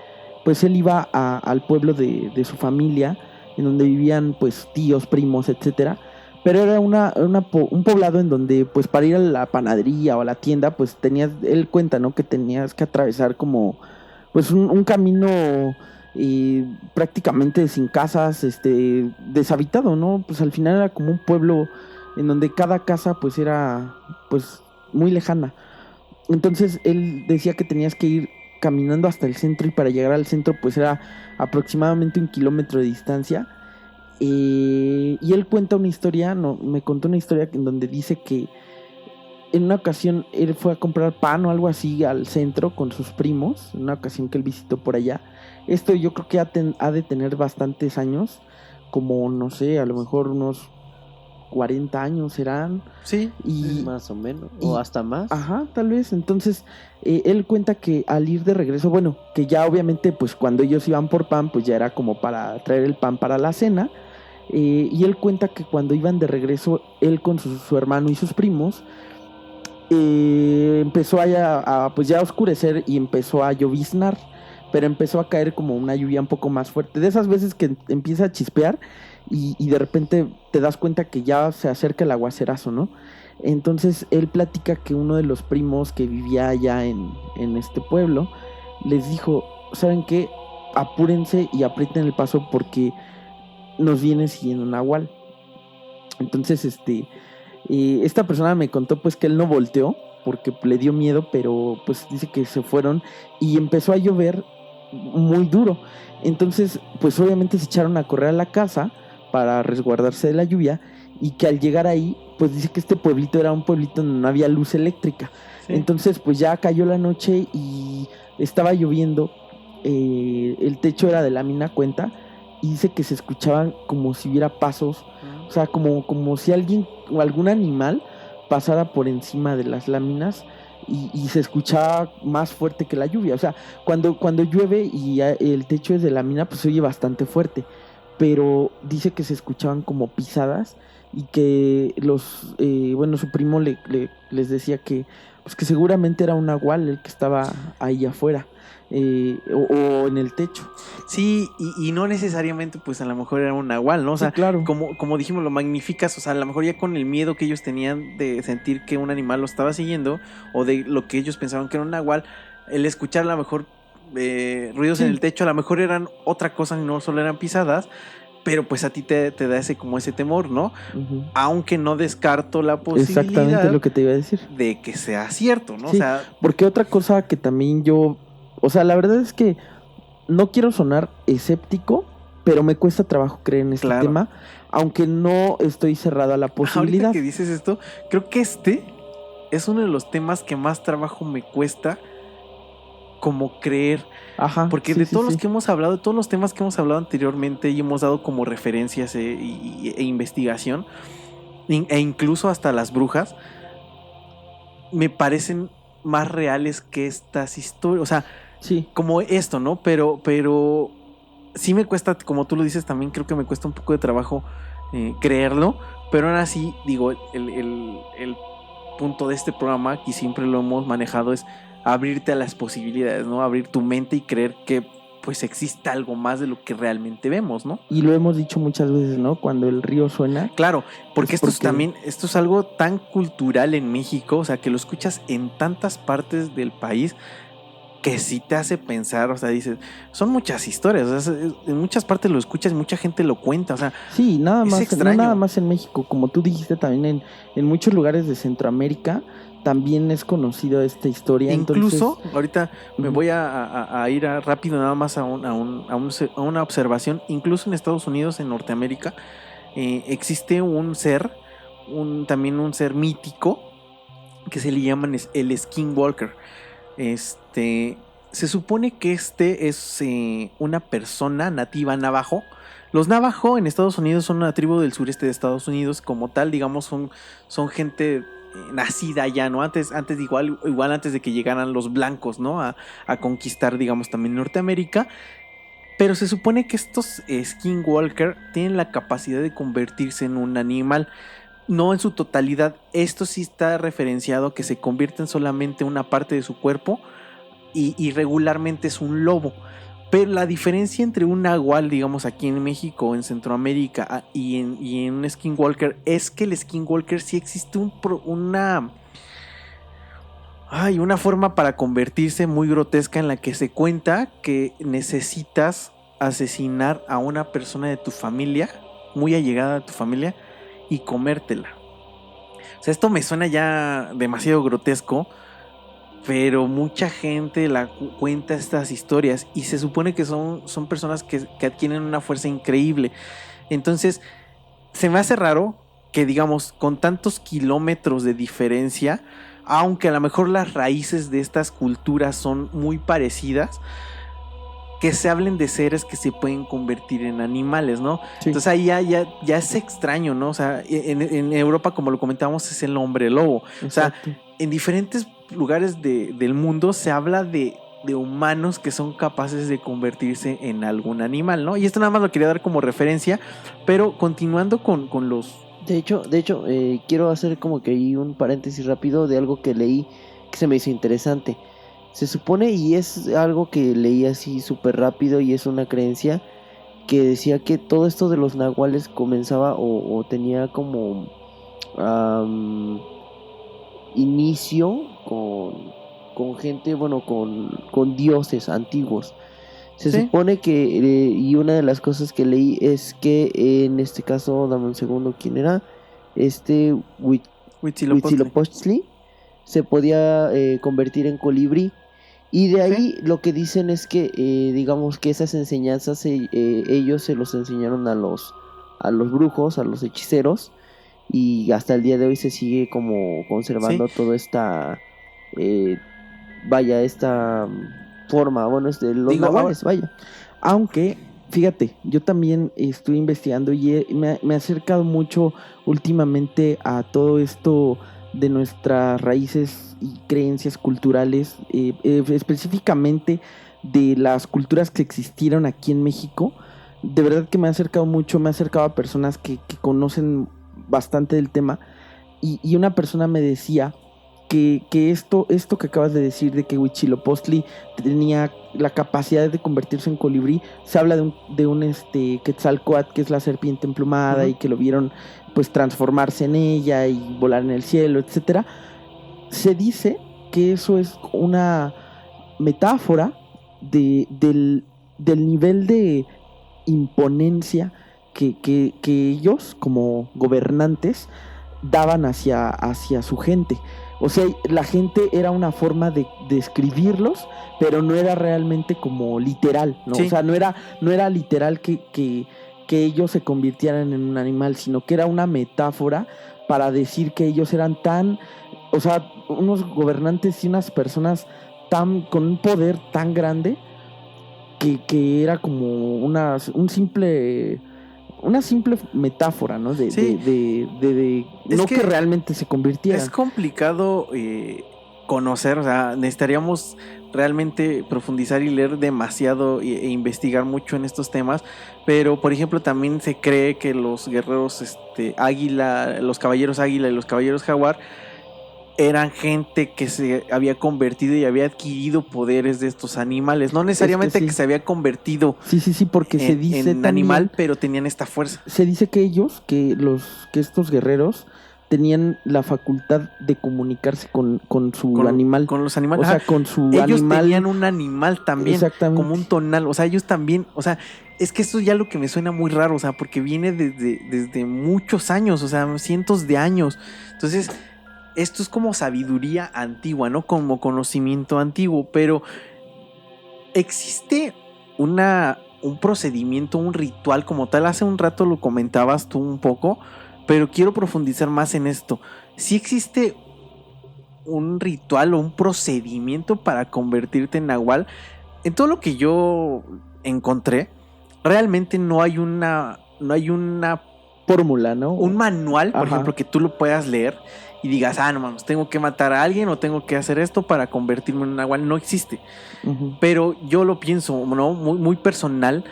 pues él iba al pueblo de su familia, en donde vivían pues tíos, primos, etcétera, pero era un poblado en donde pues para ir a la panadería o a la tienda pues él cuenta, ¿no? Que tenías que atravesar como pues un camino prácticamente sin casas, deshabitado, ¿no? Pues al final era como un pueblo en donde cada casa pues era pues muy lejana. Entonces él decía que tenías que ir caminando hasta el centro y para llegar al centro pues era aproximadamente 1 kilómetro de distancia. Y él cuenta una historia, me contó una historia en donde dice que en una ocasión él fue a comprar pan o algo así al centro con sus primos, en una ocasión que él visitó por allá. Esto yo creo que ha de tener bastantes años, como no sé, a lo mejor unos 40 años serán. Sí, Y Más o menos, o hasta más. ajá, tal vez. Entonces, él cuenta que al ir de regreso, bueno, que ya obviamente, pues cuando ellos iban por pan, pues ya era como para traer el pan para la cena. Y él cuenta que cuando iban de regreso, él con su hermano y sus primos, empezó pues ya a oscurecer y empezó a lloviznar, pero empezó a caer como una lluvia un poco más fuerte. De esas veces que empieza a chispear y de repente te das cuenta que ya se acerca el aguacerazo, ¿no? Entonces él platica que uno de los primos que vivía allá en este pueblo les dijo, ¿saben qué? Apúrense y aprieten el paso porque nos viene siguiendo un nahual. Entonces esta persona me contó pues que él no volteó porque le dio miedo, pero pues dice que se fueron y empezó a llover muy duro. Entonces pues obviamente se echaron a correr a la casa para resguardarse de la lluvia, y que al llegar ahí pues dice que este pueblito era un pueblito donde no había luz eléctrica. sí. Entonces pues ya cayó la noche y estaba lloviendo, el techo era de lámina, cuenta, y dice que se escuchaban como si hubiera pasos, o sea, como si alguien o algún animal pasara por encima de las láminas, y se escuchaba más fuerte que la lluvia. O sea, cuando llueve y el techo es de lámina, pues se oye bastante fuerte. Pero dice que se escuchaban como pisadas y que su primo les decía que, pues que seguramente era un nahual el que estaba ahí afuera, o en el techo. Sí, y no necesariamente, pues a lo mejor era un nahual, ¿no? O sea, Sí, claro. como dijimos, lo magnificas, o sea, a lo mejor ya con el miedo que ellos tenían de sentir que un animal lo estaba siguiendo, o de lo que ellos pensaban que era un nahual, el escuchar a lo mejor ruidos en el techo, a lo mejor eran otra cosa, no solo eran pisadas, pero pues a ti te da ese temor, ¿no? Ujú. Aunque no descarto la posibilidad Exactamente lo que te iba a decir. de que sea cierto, ¿no? Sí, O sea, porque otra cosa que también la verdad es que no quiero sonar escéptico, pero me cuesta trabajo creer en este Claro. tema, aunque no estoy cerrado a la posibilidad. ahorita que dices esto, creo que este es uno de los temas que más trabajo me cuesta como creer. Ajá. Porque sí, de sí, todos los sí. que hemos hablado, de todos los temas que hemos hablado anteriormente y hemos dado como referencias e investigación, e incluso hasta las brujas, me parecen más reales que estas historias. O sea, Sí, como esto, ¿no? Pero sí me cuesta, como tú lo dices, también creo que me cuesta un poco de trabajo creerlo. Pero aún así, digo, el punto de este programa, que siempre lo hemos manejado, es abrirte a las posibilidades, ¿no? Abrir tu mente y creer que pues existe algo más de lo que realmente vemos, ¿no? y lo hemos dicho muchas veces, ¿no? Cuando el río suena. Claro, porque Es esto es porque- también, esto es algo tan cultural en México, o sea, que lo escuchas en tantas partes del país que sí te hace pensar, o sea, dices, son muchas historias, o sea, en muchas partes lo escuchas y mucha gente lo cuenta, o sea, Sí, nada es más, no extraño. nada más en México, como tú dijiste también en muchos lugares de Centroamérica también es conocido esta historia. Incluso, Entonces, ahorita me ujú. voy a ir rápido nada más a una observación, incluso en Estados Unidos, en Norteamérica, existe un ser, también un ser mítico, que se le llaman el Skinwalker. Se supone que este es una persona nativa navajo. Los navajo en Estados Unidos son una tribu del sureste de Estados Unidos, como tal, digamos, son gente nacida allá, ¿no? Antes igual antes de que llegaran los blancos, ¿no? A conquistar, digamos, también Norteamérica. Pero se supone que estos Skinwalker tienen la capacidad de convertirse en un animal. No en su totalidad. Esto sí está referenciado que se convierten solamente en una parte de su cuerpo y regularmente es un lobo. Pero la diferencia entre un nahual, digamos, aquí en México, en Centroamérica y en un Skinwalker es que el Skinwalker sí existe una forma para convertirse muy grotesca en la que se cuenta que necesitas asesinar a una persona de tu familia, muy allegada a tu familia, y comértela. O sea, esto me suena ya demasiado grotesco, pero mucha gente cuenta estas historias y se supone que son personas que adquieren una fuerza increíble. Entonces, se me hace raro que, digamos, con tantos kilómetros de diferencia, aunque a lo mejor las raíces de estas culturas son muy parecidas, que se hablen de seres que se pueden convertir en animales, ¿no? Sí. Entonces ahí ya es extraño, ¿no? O sea, en Europa, como lo comentábamos, es el hombre lobo. O sea, Exacto. en diferentes lugares del mundo se habla de humanos que son capaces de convertirse en algún animal, ¿no? Y esto nada más lo quería dar como referencia, pero continuando con los... De hecho, quiero hacer como que ahí un paréntesis rápido de algo que leí que se me hizo interesante. Se supone, y es algo que leí así súper rápido y es una creencia, que decía que todo esto de los nahuales comenzaba o tenía como inicio con gente, bueno, con dioses antiguos. Se ¿Sí? supone que, y una de las cosas que leí es que en este caso, dame un segundo, ¿quién era? Huitzilopochtli. Huitzilopochtli se podía convertir en colibrí. Y de ahí lo que dicen es que, digamos que esas enseñanzas ellos se los enseñaron a los brujos, a los hechiceros, y hasta el día de hoy se sigue como conservando toda esta, esta forma, bueno, es de los Digo, nahuales, vaya. Aunque, fíjate, yo también estoy investigando y me he acercado mucho últimamente a todo esto de nuestras raíces y creencias culturales, específicamente de las culturas que existieron aquí en México. De verdad que me he acercado mucho, me he acercado a personas que conocen bastante del tema, y una persona me decía que esto que acabas de decir, de que Huitzilopochtli tenía la capacidad de convertirse en colibrí, se habla de un Quetzalcóatl, que es la serpiente emplumada, Ujú. y que lo vieron pues transformarse en ella y volar en el cielo, etcétera. Se dice que eso es una metáfora del nivel de imponencia que ellos, como gobernantes, daban hacia su gente. O sea, la gente era una forma de describirlos, pero no era realmente como literal, ¿no? Sí. O sea, no era literal que ellos se convirtieran en un animal, sino que era una metáfora para decir que ellos eran tan, o sea, unos gobernantes y unas personas con un poder tan grande que era como una simple metáfora, ¿no? Sí. Es no que que realmente se convirtieran. Es complicado conocer, o sea, necesitaríamos realmente profundizar y leer demasiado e investigar mucho en estos temas, pero por ejemplo también se cree que los guerreros águila, los caballeros águila y los caballeros jaguar eran gente que se había convertido y había adquirido poderes de estos animales, no necesariamente sí. que se había convertido Sí, porque se dice en también, animal, pero tenían esta fuerza. se dice que estos guerreros tenían la facultad de comunicarse con su animal. Con los animales. O sea, con su ellos animal. tenían un animal también, Exactamente. como un tonal. O sea, ellos también, o sea, es que esto ya lo que me suena muy raro, o sea, porque viene desde muchos años, o sea, cientos de años. Entonces, esto es como sabiduría antigua, ¿no? Como conocimiento antiguo, pero existe un procedimiento, un ritual como tal. Hace un rato lo comentabas tú un poco, pero quiero profundizar más en esto. ¿Sí existe un ritual o un procedimiento para convertirte en nahual? En todo lo que yo encontré, realmente no hay una fórmula, ¿no? Un manual, por Ajá. ejemplo, que tú lo puedas leer y digas, no mames, tengo que matar a alguien o tengo que hacer esto para convertirme en un nahual. No existe. Uh-huh. Pero yo lo pienso, ¿no? Muy, muy personal.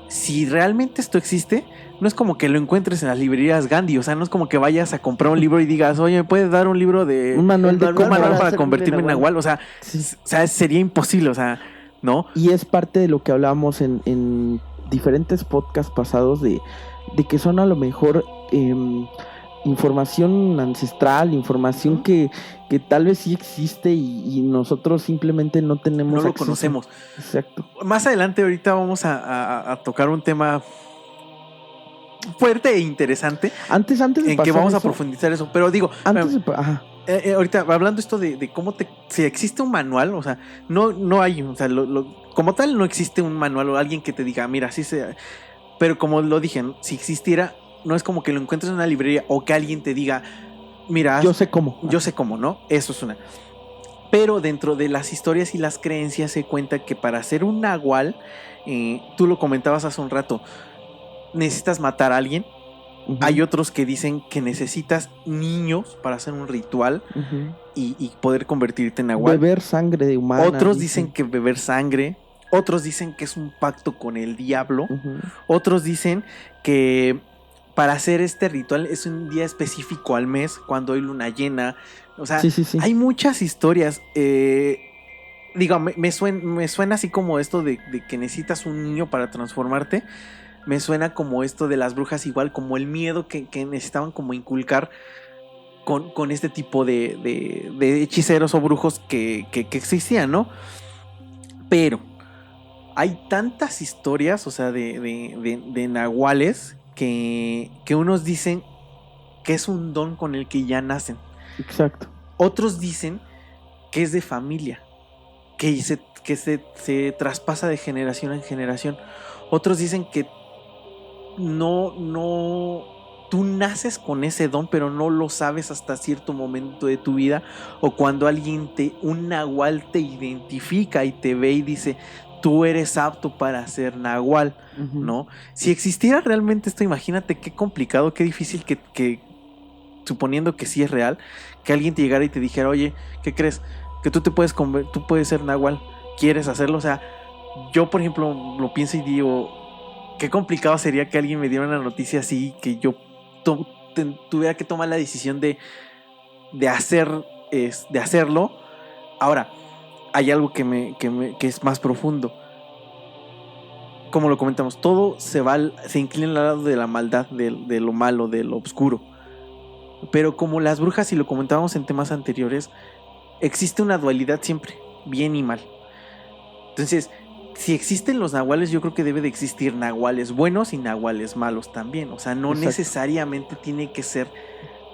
Si realmente esto existe, no es como que lo encuentres en las librerías Gandhi. O sea, no es como que vayas a comprar un libro y digas, oye, ¿me puedes dar un libro de un manual para convertirme en nahual? O sea, sería imposible, o sea, ¿no? Y es parte de lo que hablábamos en diferentes podcasts pasados de que son a lo mejor información ancestral, información que tal vez sí existe y nosotros simplemente no tenemos no lo acceso. Conocemos. Exacto. Más adelante ahorita vamos a tocar un tema fuerte e interesante. Antes de en que vamos a profundizar eso. Pero digo, ahorita hablando esto de cómo si existe un manual, o sea, no hay, o sea, como tal no existe un manual o alguien que te diga, mira, así se. Pero como lo dije, si existiera, no es como que lo encuentres en una librería o que alguien te diga, mira, yo sé cómo, ¿no? Eso es una. Pero dentro de las historias y las creencias se cuenta que para ser un nahual, tú lo comentabas hace un rato, necesitas matar a alguien. Uh-huh. Hay otros que dicen que necesitas niños para hacer un ritual uh-huh. y poder convertirte en nahual. Beber sangre de humana. Otros dicen que beber sangre. Otros dicen que es un pacto con el diablo. Uh-huh. Otros dicen que para hacer este ritual es un día específico al mes, cuando hay luna llena. O sea, sí. hay muchas historias. Digo, me suena así como esto de que necesitas un niño para transformarte. Me suena como esto de las brujas, igual como el miedo que necesitaban como inculcar con este tipo de hechiceros o brujos que existían, ¿no? Pero hay tantas historias, o sea, de nahuales que unos dicen que es un don con el que ya nacen. Exacto. Otros dicen que es de familia, que se traspasa de generación en generación. Otros dicen que no, tú naces con ese don, pero no lo sabes hasta cierto momento de tu vida, o cuando un nahual te identifica y te ve y dice, tú eres apto para ser nahual, uh-huh. ¿no? Si existiera realmente esto, imagínate qué complicado, qué difícil que suponiendo que sí es real, que alguien te llegara y te dijera, oye, ¿qué crees? Que tú puedes ser nahual, ¿quieres hacerlo? O sea, yo por ejemplo lo pienso y digo, qué complicado sería que alguien me diera una noticia así, que yo tuviera que tomar la decisión de hacerlo. Ahora, hay algo que es más profundo. Como lo comentamos, todo se inclina al lado de la maldad, de lo malo, de lo oscuro. Pero como las brujas, y lo comentábamos en temas anteriores, existe una dualidad siempre, bien y mal. Entonces, si existen los nahuales, yo creo que debe de existir nahuales buenos y nahuales malos también. O sea, no Exacto. necesariamente tiene que ser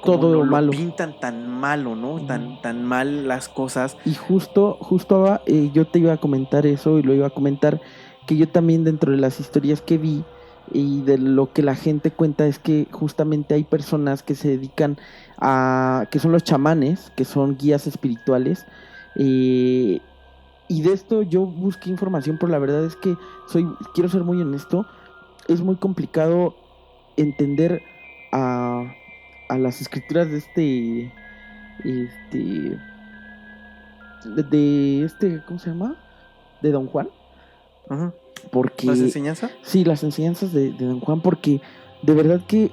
como Todo lo malo. pintan tan malo, ¿no? Tan mal las cosas. Y justo yo te iba a comentar eso y lo iba a comentar que yo también dentro de las historias que vi y de lo que la gente cuenta es que justamente hay personas que se dedican que son los chamanes, que son guías espirituales, y de esto yo busqué información, pero la verdad es que quiero ser muy honesto, es muy complicado entender a las escrituras ¿cómo se llama? De Don Juan, Ujú. porque ¿Las enseñanzas? sí, las enseñanzas de Don Juan, porque de verdad que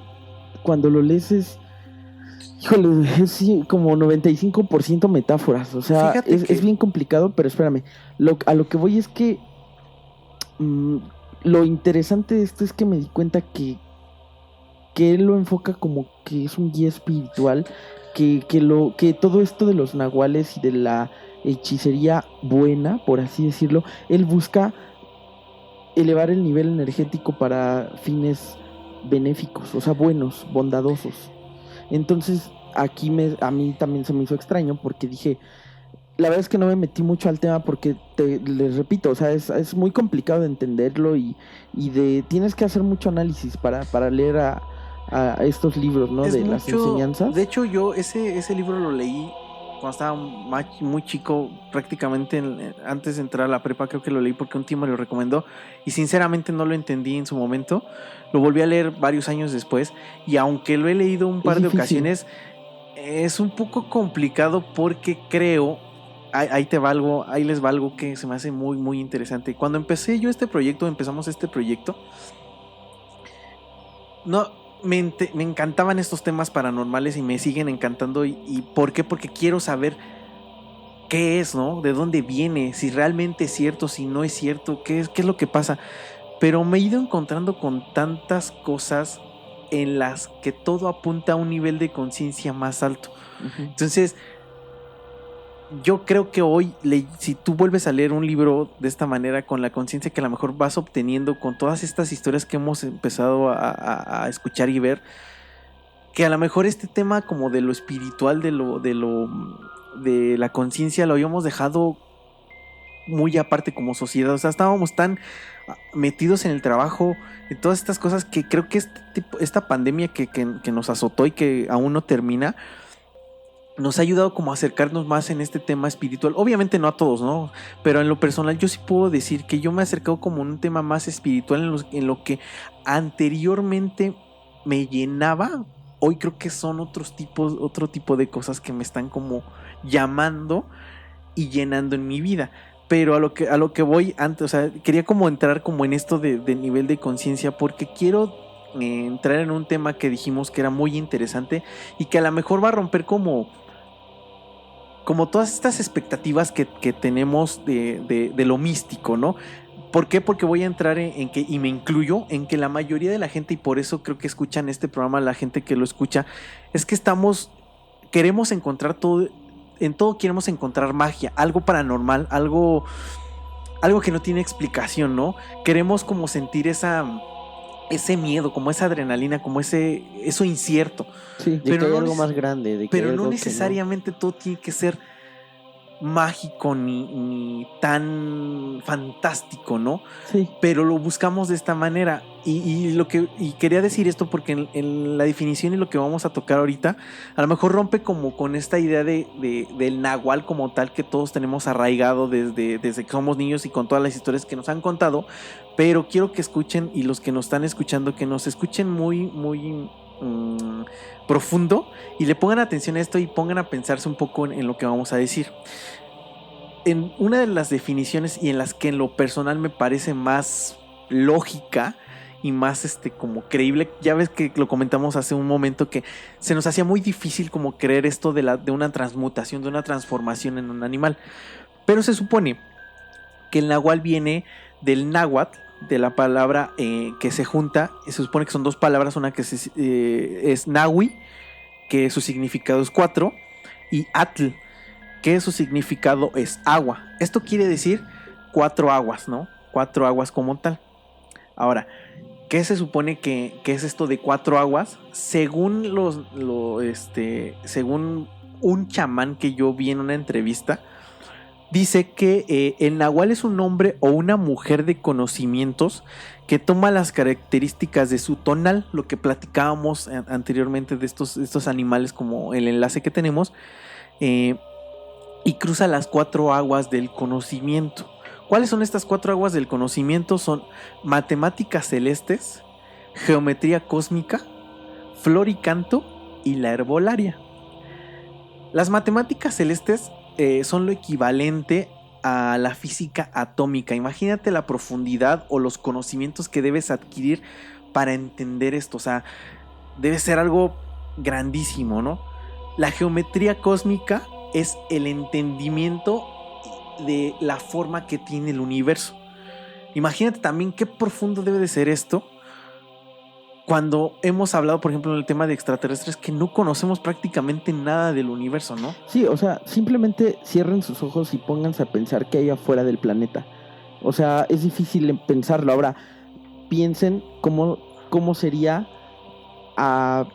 cuando lo lees híjole, es sí, como 95% metáforas, o sea, Fíjate que es bien complicado, pero espérame, a lo que voy es que lo interesante de esto es que me di cuenta que él lo enfoca como que es un guía espiritual, que todo esto de los nahuales y de la hechicería buena, por así decirlo, él busca elevar el nivel energético para fines benéficos, o sea, buenos, bondadosos. Entonces, a mí también se me hizo extraño porque dije, la verdad es que no me metí mucho al tema porque les repito, o sea, es muy complicado de entenderlo y tienes que hacer mucho análisis para leer a estos libros, ¿no? De las enseñanzas. De hecho, yo ese libro lo leí cuando estaba muy chico, prácticamente antes de entrar a la prepa. Creo que lo leí porque un tío me lo recomendó y sinceramente no lo entendí en su momento. Lo volví a leer varios años después y aunque lo he leído un par de ocasiones, es un poco complicado porque creo, ahí les va algo que se me hace muy, muy interesante. Cuando empezamos este proyecto, no... Me encantaban estos temas paranormales y me siguen encantando. ¿Y por qué? Porque quiero saber qué es, ¿no? ¿De dónde viene? Si realmente es cierto, si no es cierto, qué es lo que pasa. Pero me he ido encontrando con tantas cosas en las que todo apunta a un nivel de conciencia más alto. Uh-huh. Entonces, yo creo que hoy, si tú vuelves a leer un libro de esta manera, con la conciencia que a lo mejor vas obteniendo con todas estas historias que hemos empezado a escuchar y ver, que a lo mejor este tema como de lo espiritual, de la conciencia, lo habíamos dejado muy aparte como sociedad. O sea, estábamos tan metidos en el trabajo, en todas estas cosas, que creo que esta pandemia que nos azotó y que aún no termina, nos ha ayudado como a acercarnos más en este tema espiritual. Obviamente no a todos, ¿no? Pero en lo personal yo sí puedo decir que yo me he acercado como en un tema más espiritual en lo que anteriormente me llenaba. Hoy creo que son otro tipo de cosas que me están como llamando y llenando en mi vida. Pero a lo que voy antes, o sea, quería como entrar como en esto de nivel de conciencia, porque quiero entrar en un tema que dijimos que era muy interesante y que a lo mejor va a romper como todas estas expectativas que tenemos de lo místico, ¿no? ¿Por qué? Porque voy a entrar en que, y me incluyo, en que la mayoría de la gente, y por eso creo que escuchan este programa, la gente que lo escucha, es que queremos encontrar todo, en todo queremos encontrar magia, algo paranormal, algo que no tiene explicación, ¿no? Queremos como sentir ese miedo, como esa adrenalina, como eso incierto. Sí. De que hay algo más grande. Pero no necesariamente todo tiene que ser mágico ni tan fantástico, ¿no? Sí. Pero lo buscamos de esta manera. Y quería decir esto porque en la definición y lo que vamos a tocar ahorita, a lo mejor rompe como con esta idea del nahual como tal que todos tenemos arraigado desde que somos niños y con todas las historias que nos han contado. Pero quiero que escuchen, y los que nos están escuchando, que nos escuchen muy, muy profundo y le pongan atención a esto y pongan a pensarse un poco en lo que vamos a decir. En una de las definiciones y en las que en lo personal me parece más lógica y más como creíble. Ya ves que lo comentamos hace un momento que se nos hacía muy difícil como creer esto de una transmutación, de una transformación en un animal. Pero se supone que el nahual viene del náhuatl, de la palabra que se junta. Se supone que son dos palabras, una que es nahui, que su significado es 4, y atl, que su significado es agua. Esto quiere decir 4 aguas, ¿no? 4 aguas como tal. Ahora, ¿qué se supone que es esto de 4 aguas? Según según un chamán que yo vi en una entrevista, dice que el nahual es un hombre o una mujer de conocimientos que toma las características de su tonal, lo que platicábamos anteriormente de estos animales, como el enlace que tenemos, y cruza las 4 aguas del conocimiento. ¿Cuáles son estas 4 aguas del conocimiento? Son matemáticas celestes, geometría cósmica, flor y canto y la herbolaria. Las matemáticas celestes son lo equivalente a la física atómica. Imagínate la profundidad o los conocimientos que debes adquirir para entender esto. O sea, debe ser algo grandísimo, ¿no? La geometría cósmica es el entendimiento de la forma que tiene el universo. Imagínate también qué profundo debe de ser esto cuando hemos hablado, por ejemplo, en el tema de extraterrestres, que no conocemos prácticamente nada del universo, ¿no? Sí, o sea, simplemente cierren sus ojos y pónganse a pensar qué hay afuera del planeta. O sea, es difícil pensarlo. Ahora, piensen cómo sería a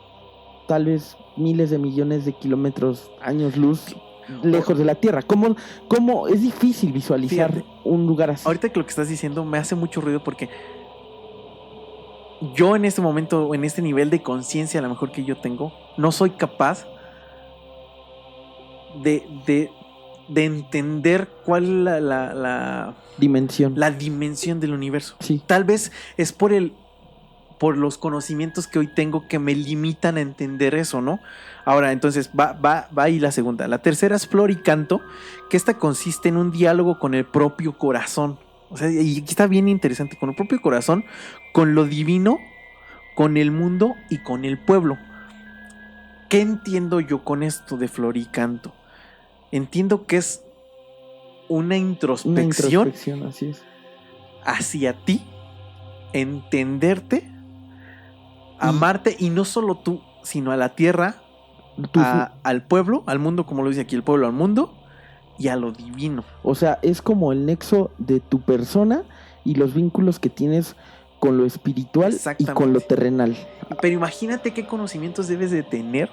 tal vez miles de millones de kilómetros, años luz, lejos de la Tierra. ¿Cómo es difícil visualizar un lugar así? Ahorita que lo que estás diciendo me hace mucho ruido porque yo en este momento, en este nivel de conciencia a lo mejor que yo tengo, no soy capaz de entender cuál es la dimensión. La dimensión del universo. Sí. Tal vez es por los conocimientos que hoy tengo que me limitan a entender eso, ¿no? Ahora, entonces, va ahí la segunda. La tercera es flor y canto, que esta consiste en un diálogo con el propio corazón. O sea, y aquí está bien interesante, con el propio corazón, con lo divino, con el mundo y con el pueblo. ¿Qué entiendo yo con esto de flor y canto? Entiendo que es una introspección así es. hacia ti, entenderte, amarte, y no solo tú, sino a la tierra, al pueblo, al mundo, como lo dice aquí, el pueblo al mundo, y a lo divino. O sea, es como el nexo de tu persona y los vínculos que tienes con lo espiritual y con lo terrenal. Pero imagínate qué conocimientos debes de tener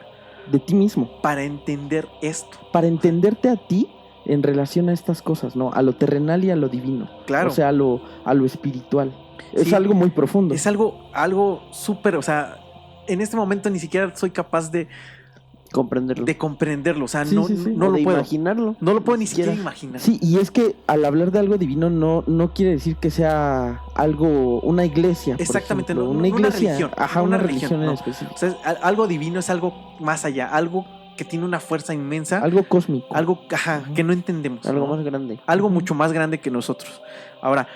de ti mismo para entender esto. Para entenderte a ti en relación a estas cosas, ¿no? A lo terrenal y a lo divino. Claro. O sea, a lo espiritual. Sí, es algo muy profundo. Es algo súper, o sea, en este momento ni siquiera soy capaz de comprenderlo, o sea, no lo puedo imaginarlo. No lo puedo ni siquiera imaginar. Sí, y es que al hablar de algo divino no quiere decir que sea algo, una iglesia. Exactamente, por ejemplo, una iglesia, religión. Ajá, una religión en específico. O sea, algo divino es algo más allá, algo que tiene una fuerza inmensa. Algo cósmico. Algo, que no entendemos. Algo más grande. Algo mucho más grande que nosotros. Ahora,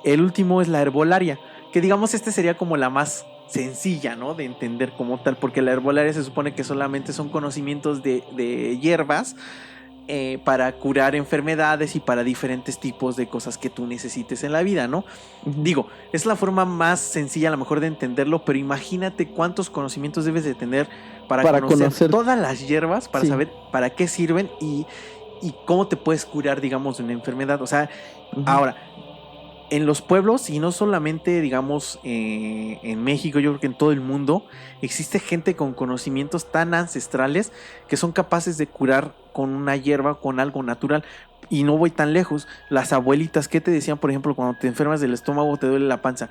el último es la herbolaria, que digamos sería como la más sencilla, ¿no? De entender como tal, porque la herbolaria se supone que solamente son conocimientos de hierbas para curar enfermedades y para diferentes tipos de cosas que tú necesites en la vida, ¿no? Uh-huh. Digo, es la forma más sencilla a lo mejor de entenderlo, pero imagínate cuántos conocimientos debes de tener para conocer todas las hierbas, para saber para qué sirven y cómo te puedes curar, digamos, de una enfermedad. O sea, ahora, en los pueblos, y no solamente, digamos, en México, yo creo que en todo el mundo, existe gente con conocimientos tan ancestrales que son capaces de curar con una hierba, con algo natural. Y no voy tan lejos. Las abuelitas, ¿qué te decían, por ejemplo, cuando te enfermas del estómago, te duele la panza?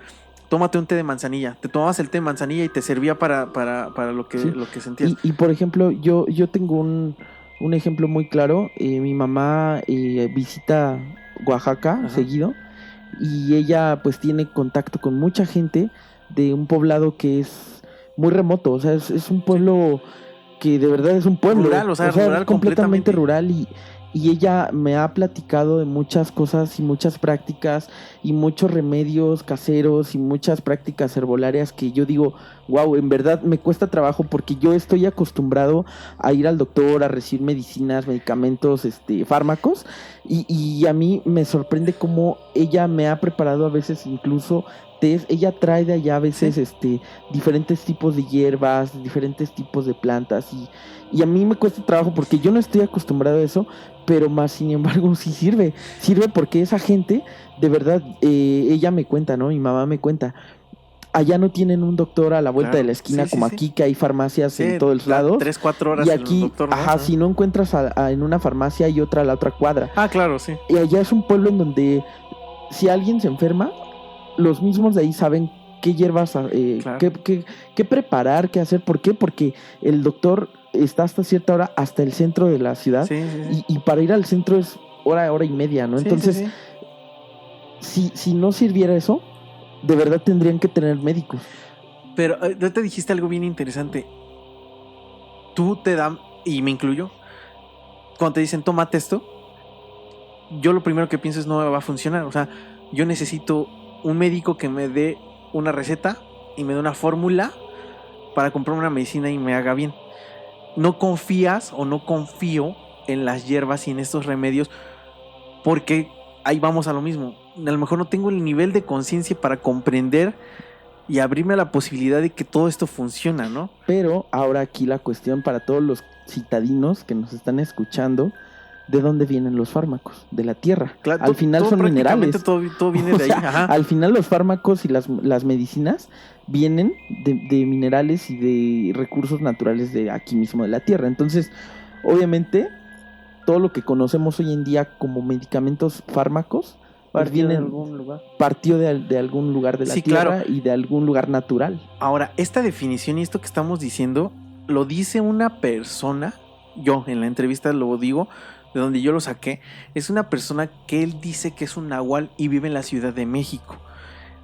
Tómate un té de manzanilla. Te tomabas el té de manzanilla y te servía para lo que sentías. Y por ejemplo, yo tengo un ejemplo muy claro. Mi mamá visita Oaxaca seguido. Y ella pues tiene contacto con mucha gente de un poblado que es muy remoto. O sea, es un pueblo que de verdad es un pueblo rural, o sea rural completamente rural. y ella me ha platicado de muchas cosas y muchas prácticas y muchos remedios caseros y muchas prácticas herbolarias que yo digo, wow, en verdad me cuesta trabajo porque yo estoy acostumbrado a ir al doctor, a recibir medicinas, medicamentos, fármacos, y a mí me sorprende cómo ella me ha preparado a veces incluso tés. Ella trae de allá a veces diferentes tipos de hierbas, diferentes tipos de plantas, y a mí me cuesta trabajo porque yo no estoy acostumbrado a eso, pero más sin embargo sí sirve porque esa gente, de verdad, ella me cuenta, ¿no? Mi mamá me cuenta, allá no tienen un doctor a la vuelta de la esquina como aquí, que hay farmacias en todos lados. 3-4 horas y aquí, el doctor, ¿no? ajá, si no encuentras en una farmacia hay otra a la otra cuadra. Ah, claro, sí. Y allá es un pueblo en donde si alguien se enferma, los mismos de ahí saben qué hierbas, Claro. qué preparar, qué hacer. ¿Por qué? Porque el doctor está hasta cierta hora hasta el centro de la ciudad, Sí, sí, sí. y para ir al centro es hora y media, ¿no? Sí, Entonces, sí, sí. si no sirviera eso, de verdad tendrían que tener médicos. Pero ya te dijiste algo bien interesante. Tú te dan, y me incluyo, cuando te dicen tómate esto, yo lo primero que pienso es no va a funcionar. O sea, yo necesito un médico que me dé una receta y me dé una fórmula para comprar una medicina y me haga bien. No confías o no confío en las hierbas y en estos remedios porque ahí vamos a lo mismo. A lo mejor no tengo el nivel de conciencia para comprender y abrirme a la posibilidad de que todo esto funciona, ¿no? Pero ahora aquí la cuestión para todos los citadinos que nos están escuchando, ¿de dónde vienen los fármacos? De la tierra. Claro, Al final son prácticamente minerales. todo viene O de ahí. sea, Ajá. al final los fármacos y las medicinas vienen de minerales y de recursos naturales de aquí mismo de la tierra. Entonces, obviamente, todo lo que conocemos hoy en día como medicamentos, fármacos, pues Partido de vienen, algún lugar. partió de algún lugar de la Sí, tierra, claro. y de algún lugar natural. Ahora, esta definición y esto que estamos diciendo lo dice una persona, yo en la entrevista lo digo, de donde yo lo saqué, es una persona que él dice que es un nahual y vive en la Ciudad de México.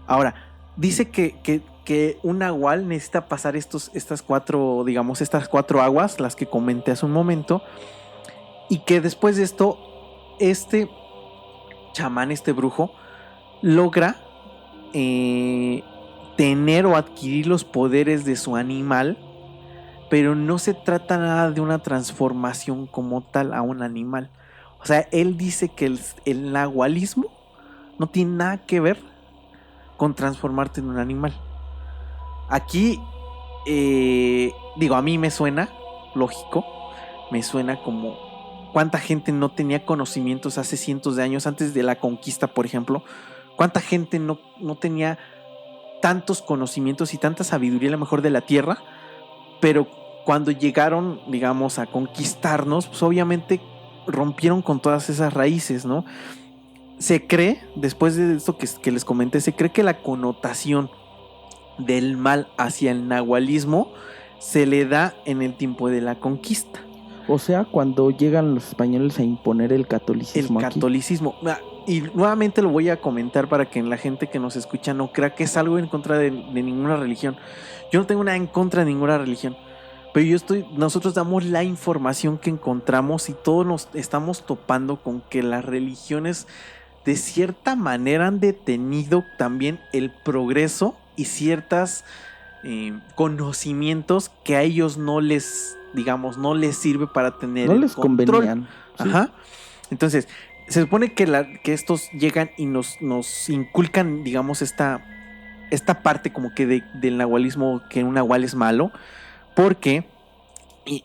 Ahora, dice que un nahual necesita pasar estas cuatro aguas, las que comenté hace un momento, y que después de esto, este chamán, este brujo, logra tener o adquirir los poderes de su animal, pero no se trata nada de una transformación como tal a un animal. O sea, él dice que el nahualismo no tiene nada que ver con transformarte en un animal. Aquí, a mí me suena lógico, me suena como cuánta gente no tenía conocimientos hace cientos de años, antes de la conquista, por ejemplo. Cuánta gente no tenía tantos conocimientos y tanta sabiduría, a lo mejor de la tierra, pero cuando llegaron, digamos, a conquistarnos, pues obviamente rompieron con todas esas raíces, ¿no? Se cree, después de esto que les comenté, se cree que la connotación del mal hacia el nahualismo se le da en el tiempo de la conquista. O sea, cuando llegan los españoles a imponer el catolicismo. El catolicismo. Y nuevamente lo voy a comentar para que la gente que nos escucha no crea que es algo en contra de ninguna religión. Yo no tengo nada en contra de ninguna religión. Pero nosotros damos la información que encontramos y todos nos estamos topando con que las religiones de cierta manera han detenido también el progreso y ciertos conocimientos que a ellos no les sirve para tener No el les control. convenían. Sí. Ajá. Entonces, se supone que estos llegan y nos inculcan, digamos, esta parte como que del nahualismo, que un nahual es malo, porque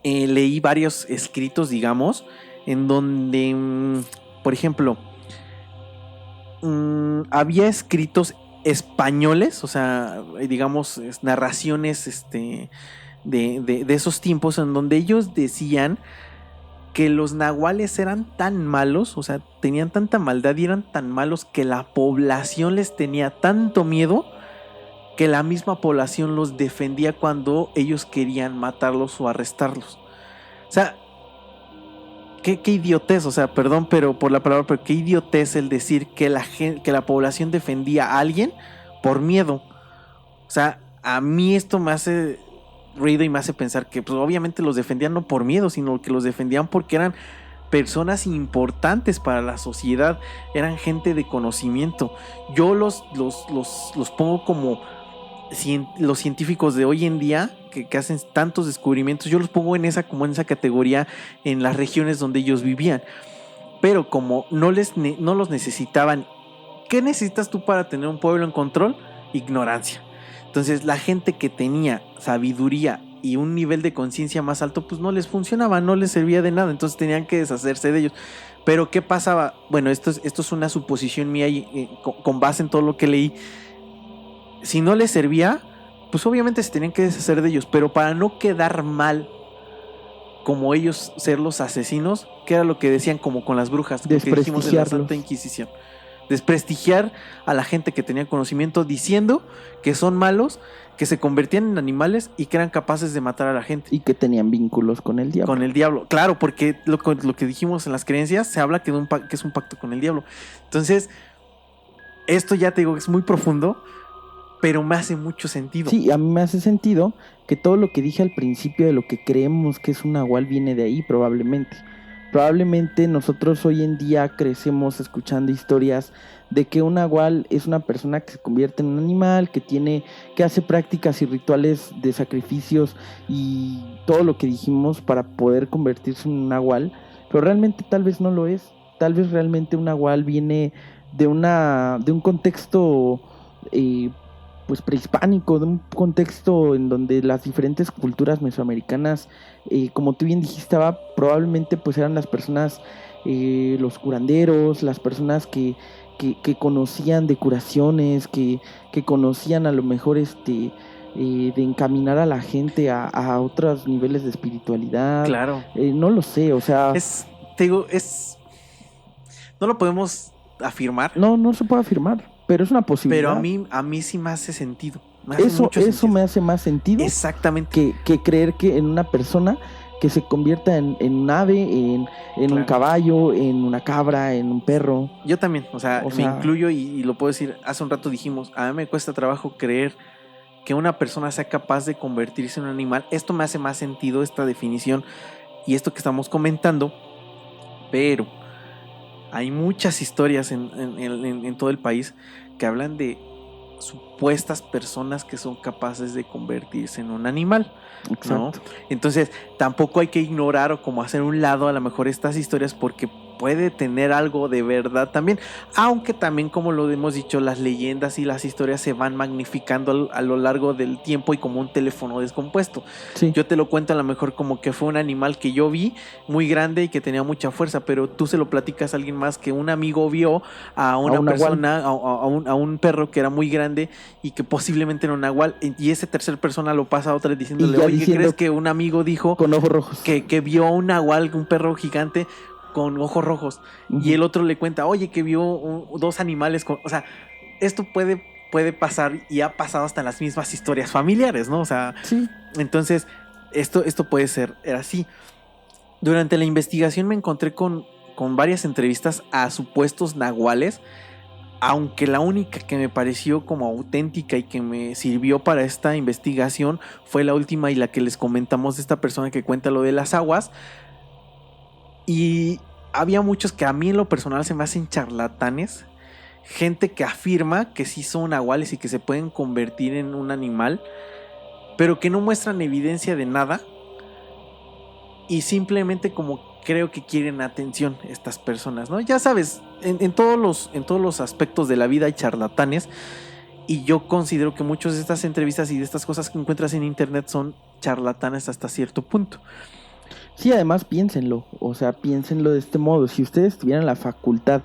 leí varios escritos, digamos, en donde, por ejemplo, había escritos españoles, o sea, digamos, narraciones de esos tiempos, en donde ellos decían que los nahuales eran tan malos, o sea, tenían tanta maldad y eran tan malos que la población les tenía tanto miedo que la misma población los defendía cuando ellos querían matarlos o arrestarlos. O sea, qué idiotez, o sea, perdón por la palabra, pero qué idiotez el decir que la población defendía a alguien por miedo. O sea, a mí esto me hace ruido y me hace pensar que pues, obviamente los defendían no por miedo, sino que los defendían porque eran personas importantes para la sociedad, eran gente de conocimiento. Yo los pongo como los científicos de hoy en día que hacen tantos descubrimientos, yo los pongo en esa categoría en las regiones donde ellos vivían. Pero como no los necesitaban, ¿qué necesitas tú para tener un pueblo en control? Ignorancia. Entonces la gente que tenía sabiduría y un nivel de conciencia más alto, pues no les funcionaba, no les servía de nada, entonces tenían que deshacerse de ellos. Pero ¿qué pasaba? Bueno, esto es una suposición mía y, con base en todo lo que leí. Si no les servía, pues obviamente se tenían que deshacer de ellos, pero para no quedar mal como ellos ser los asesinos, que era lo que decían como con las brujas, lo que dijimos en la Santa Inquisición. Desprestigiar a la gente que tenía conocimiento diciendo que son malos, que se convertían en animales y que eran capaces de matar a la gente. Y que tenían vínculos con el diablo. Con el diablo, claro, porque lo que dijimos en las creencias se habla que es un pacto con el diablo. Entonces, esto ya te digo que es muy profundo, pero me hace mucho sentido. Sí, a mí me hace sentido que todo lo que dije al principio de lo que creemos que es un nahual viene de ahí, probablemente. Probablemente nosotros hoy en día crecemos escuchando historias de que un nahual es una persona que se convierte en un animal, que hace prácticas y rituales de sacrificios y todo lo que dijimos para poder convertirse en un nahual, pero realmente tal vez no lo es. Tal vez realmente un nahual viene de un contexto pues prehispánico, de un contexto en donde las diferentes culturas mesoamericanas, como tú bien dijiste, probablemente pues eran las personas, los curanderos, las personas que conocían de curaciones, que conocían a lo mejor de encaminar a la gente a otros niveles de espiritualidad. Claro. No lo sé, o sea... No lo podemos afirmar. No se puede afirmar, pero es una posibilidad. Pero a mí sí me hace sentido. Eso me hace más sentido. Exactamente. Que creer que en una persona que se convierta en un ave, en claro, un caballo, en una cabra, en un perro. Yo también, o sea, me incluyo y lo puedo decir. Hace un rato dijimos, a mí me cuesta trabajo creer que una persona sea capaz de convertirse en un animal. Esto me hace más sentido, esta definición y esto que estamos comentando, pero hay muchas historias en todo el país que hablan de supuestas personas que son capaces de convertirse en un animal, ¿no? Entonces tampoco hay que ignorar o como hacer un lado a lo mejor estas historias, porque puede tener algo de verdad también, aunque también, como lo hemos dicho, las leyendas y las historias se van magnificando a lo largo del tiempo y como un teléfono descompuesto. Sí. Yo te lo cuento a lo mejor como que fue un animal que yo vi muy grande y que tenía mucha fuerza, pero tú se lo platicas a alguien más que un amigo vio a una persona, a un perro que era muy grande y que posiblemente era un nahual, y esa tercera persona lo pasa a otra diciéndole, oye, ¿qué crees que un amigo dijo con ojos rojos que vio un nahual, un perro gigante con ojos rojos? Uh-huh. Y el otro le cuenta, oye, que vio dos animales o sea, esto puede pasar y ha pasado hasta en las mismas historias familiares, ¿no? O sea, sí. Entonces esto puede ser así. Durante la investigación me encontré con varias entrevistas a supuestos nahuales, aunque la única que me pareció como auténtica y que me sirvió para esta investigación fue la última y la que les comentamos de esta persona que cuenta lo de las aguas. Y había muchos que a mí en lo personal se me hacen charlatanes, gente que afirma que sí son nahuales y que se pueden convertir en un animal, pero que no muestran evidencia de nada y simplemente como creo que quieren atención estas personas, ¿no? Ya sabes, en todos los aspectos de la vida hay charlatanes, y yo considero que muchas de estas entrevistas y de estas cosas que encuentras en internet son charlatanes hasta cierto punto. Sí, además piénsenlo de este modo. Si ustedes tuvieran la facultad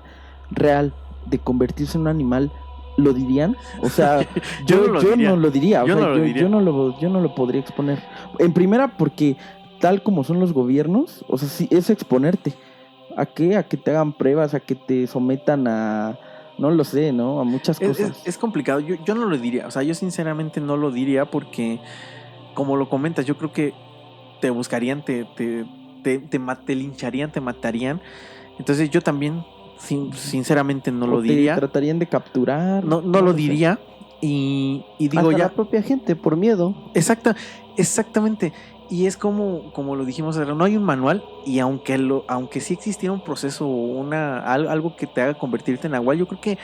real de convertirse en un animal, ¿lo dirían? O sea, yo no lo diría. Yo no lo podría exponer. En primera, porque tal como son los gobiernos, o sea, sí, es exponerte. ¿A qué? A que te hagan pruebas, a que te sometan a... No lo sé, ¿no? A muchas cosas. Es complicado. Yo no lo diría. O sea, yo sinceramente no lo diría porque, como lo comentas, yo creo que te buscarían, te lincharían, te matarían. Entonces yo también sinceramente no lo diría. Te tratarían de capturar. No lo diría. Y digo, hasta ya la propia gente por miedo. Exactamente. Y es como lo dijimos, no hay un manual, y aunque sí existiera un proceso o algo que te haga convertirte en nahual, yo creo que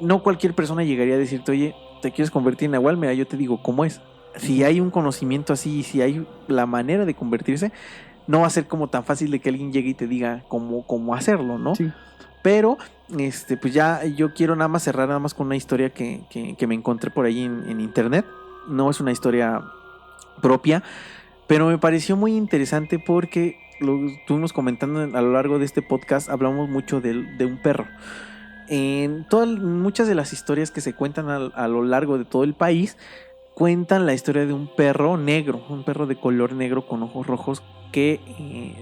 no cualquier persona llegaría a decirte, oye, ¿te quieres convertir en nahual? Mira, yo te digo cómo es. Si hay un conocimiento así, si hay la manera de convertirse, no va a ser como tan fácil de que alguien llegue y te diga cómo hacerlo, ¿no? Sí. Pero, pues ya yo quiero nada más cerrar nada más con una historia que me encontré por ahí en internet. No es una historia propia, pero me pareció muy interesante porque lo estuvimos comentando a lo largo de este podcast, hablamos mucho de un perro. Muchas de las historias que se cuentan a lo largo de todo el país cuentan la historia de un perro negro, un perro de color negro con ojos rojos que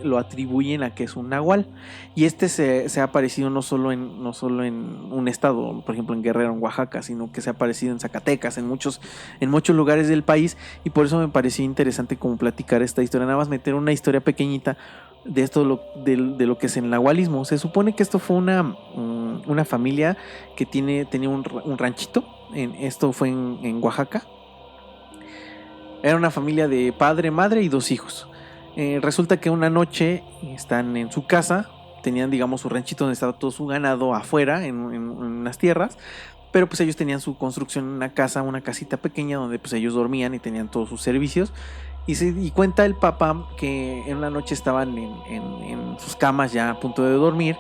lo atribuyen a que es un nahual. Y se ha aparecido no solo en un estado, por ejemplo en Guerrero, en Oaxaca, sino que se ha aparecido en Zacatecas, en muchos lugares del país, y por eso me pareció interesante como platicar esta historia, nada más meter una historia pequeñita de esto de lo que es el nahualismo. Se supone que esto fue una familia que tenía un ranchito, esto fue en Oaxaca. Era una familia de padre, madre y 2 hijos. Resulta que una noche están en su casa, tenían digamos su ranchito donde estaba todo su ganado afuera en unas tierras, pero pues ellos tenían su construcción en una casa, una casita pequeña donde pues ellos dormían y tenían todos sus servicios. Y cuenta el papá que en una noche estaban en sus camas ya a punto de dormir,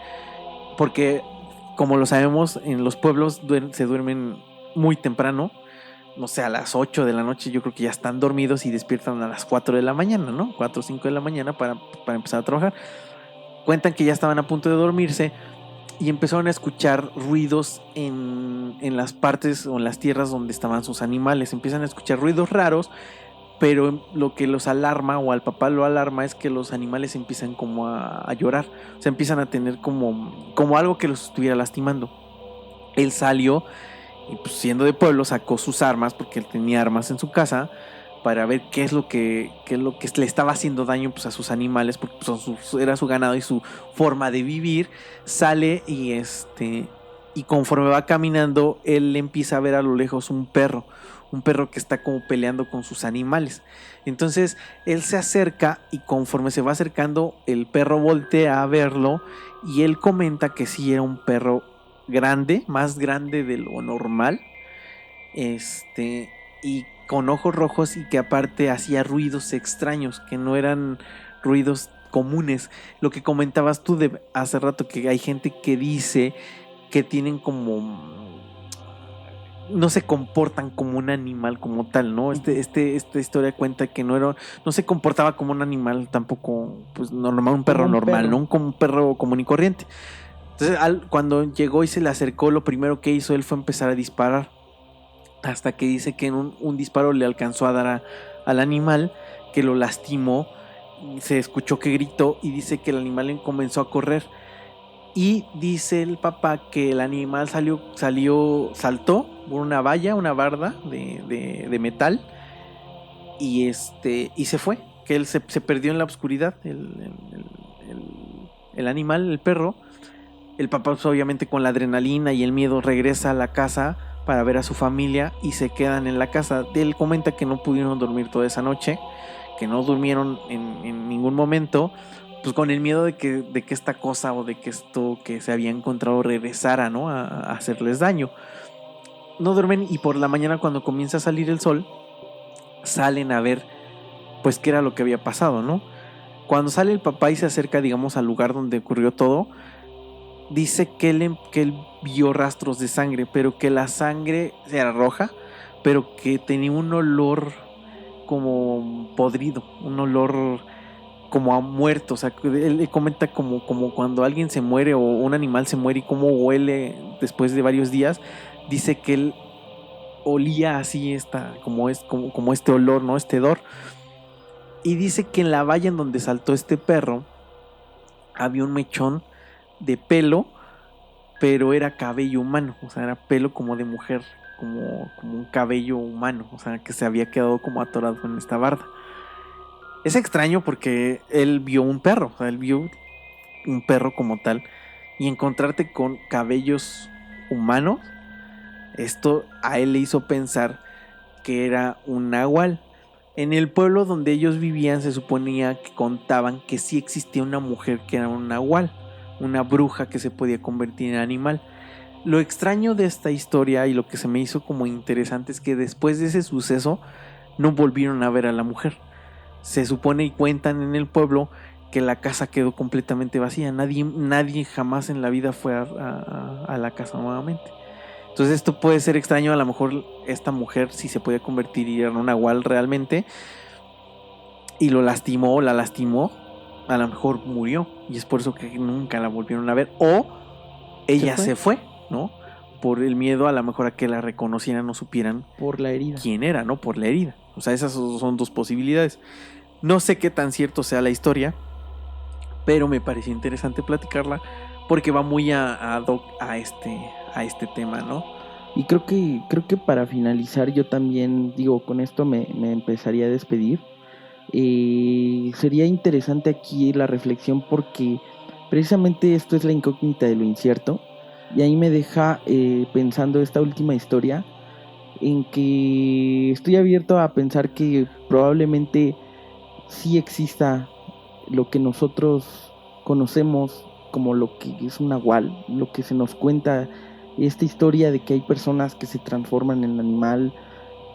porque como lo sabemos en los pueblos se duermen muy temprano, no sé, a las 8 de la noche yo creo que ya están dormidos y despiertan a las 4 de la mañana, ¿no? 4 o 5 de la mañana para empezar a trabajar. Cuentan que ya estaban a punto de dormirse y empezaron a escuchar ruidos en las partes o en las tierras donde estaban sus animales. Empiezan a escuchar ruidos raros, pero lo que los alarma o al papá lo alarma es que los animales empiezan como a llorar. O sea, empiezan a tener como algo que los estuviera lastimando. Él salió y pues siendo de pueblo sacó sus armas porque él tenía armas en su casa para ver qué es lo que le estaba haciendo daño pues a sus animales, porque pues, era su ganado y su forma de vivir. Sale y conforme va caminando él empieza a ver a lo lejos un perro que está como peleando con sus animales. Entonces él se acerca y conforme se va acercando el perro voltea a verlo y él comenta que sí era un perro grande, más grande de lo normal, y con ojos rojos y que aparte hacía ruidos extraños, que no eran ruidos comunes. Lo que comentabas tú de hace rato, que hay gente que dice que tienen no se comportan como un animal como tal, ¿no? Esta historia cuenta que no se comportaba como un animal tampoco, pues normal, un perro normal, ¿no? Como un perro común y corriente. Entonces, cuando llegó y se le acercó, lo primero que hizo él fue empezar a disparar. Hasta que dice que en un disparo le alcanzó a dar al animal, que lo lastimó. Se escuchó que gritó y dice que el animal comenzó a correr. Y dice el papá que el animal saltó por una valla, una barda de metal. Y se fue. Que él se perdió en la oscuridad. El animal, el perro. El papá, pues, obviamente con la adrenalina y el miedo, regresa a la casa para ver a su familia y se quedan en la casa. Él comenta que no pudieron dormir toda esa noche, que no durmieron en ningún momento, pues con el miedo de que esta cosa o de que esto que se había encontrado regresara, ¿no? a hacerles daño. No duermen y por la mañana, cuando comienza a salir el sol, salen a ver pues qué era lo que había pasado, ¿no? Cuando sale el papá y se acerca, digamos, al lugar donde ocurrió todo, dice que él vio rastros de sangre, pero que la sangre era roja, pero que tenía un olor como podrido, un olor como a muerto. O sea, él comenta como cuando alguien se muere o un animal se muere y cómo huele después de varios días. Dice que él olía así como este olor, ¿no? Este hedor. Y dice que en la valla en donde saltó este perro había un mechón de pelo, pero era cabello humano, o sea, era pelo como de mujer, como un cabello humano, o sea, que se había quedado como atorado en esta barda. Es extraño porque él vio un perro, o sea, él vio un perro como tal, y encontrarte con cabellos humanos, esto a él le hizo pensar que era un nahual. En el pueblo donde ellos vivían se suponía que contaban que sí existía una mujer que era un nahual, una bruja que se podía convertir en animal. Lo extraño de esta historia y lo que se me hizo como interesante es que después de ese suceso no volvieron a ver a la mujer. Se supone y cuentan en el pueblo que la casa quedó completamente vacía. Nadie jamás en la vida fue a la casa nuevamente. Entonces esto puede ser extraño. A lo mejor esta mujer sí se podía convertir en un nahual realmente y la lastimó. A lo mejor murió y es por eso que nunca la volvieron a ver. O ella se fue, ¿no? Por el miedo a lo mejor a que la reconocieran o supieran Por la herida. quién era, ¿no? Por la herida. O sea, esas son dos posibilidades. No sé qué tan cierto sea la historia, pero me pareció interesante platicarla porque va muy ad hoc a este tema, ¿no? Y creo que para finalizar yo también, digo, con esto me empezaría a despedir. Sería interesante aquí la reflexión porque precisamente esto es la incógnita de lo incierto. Y ahí me deja pensando esta última historia en que estoy abierto a pensar que probablemente sí exista lo que nosotros conocemos como lo que es un nahual, lo que se nos cuenta, esta historia de que hay personas que se transforman en animal,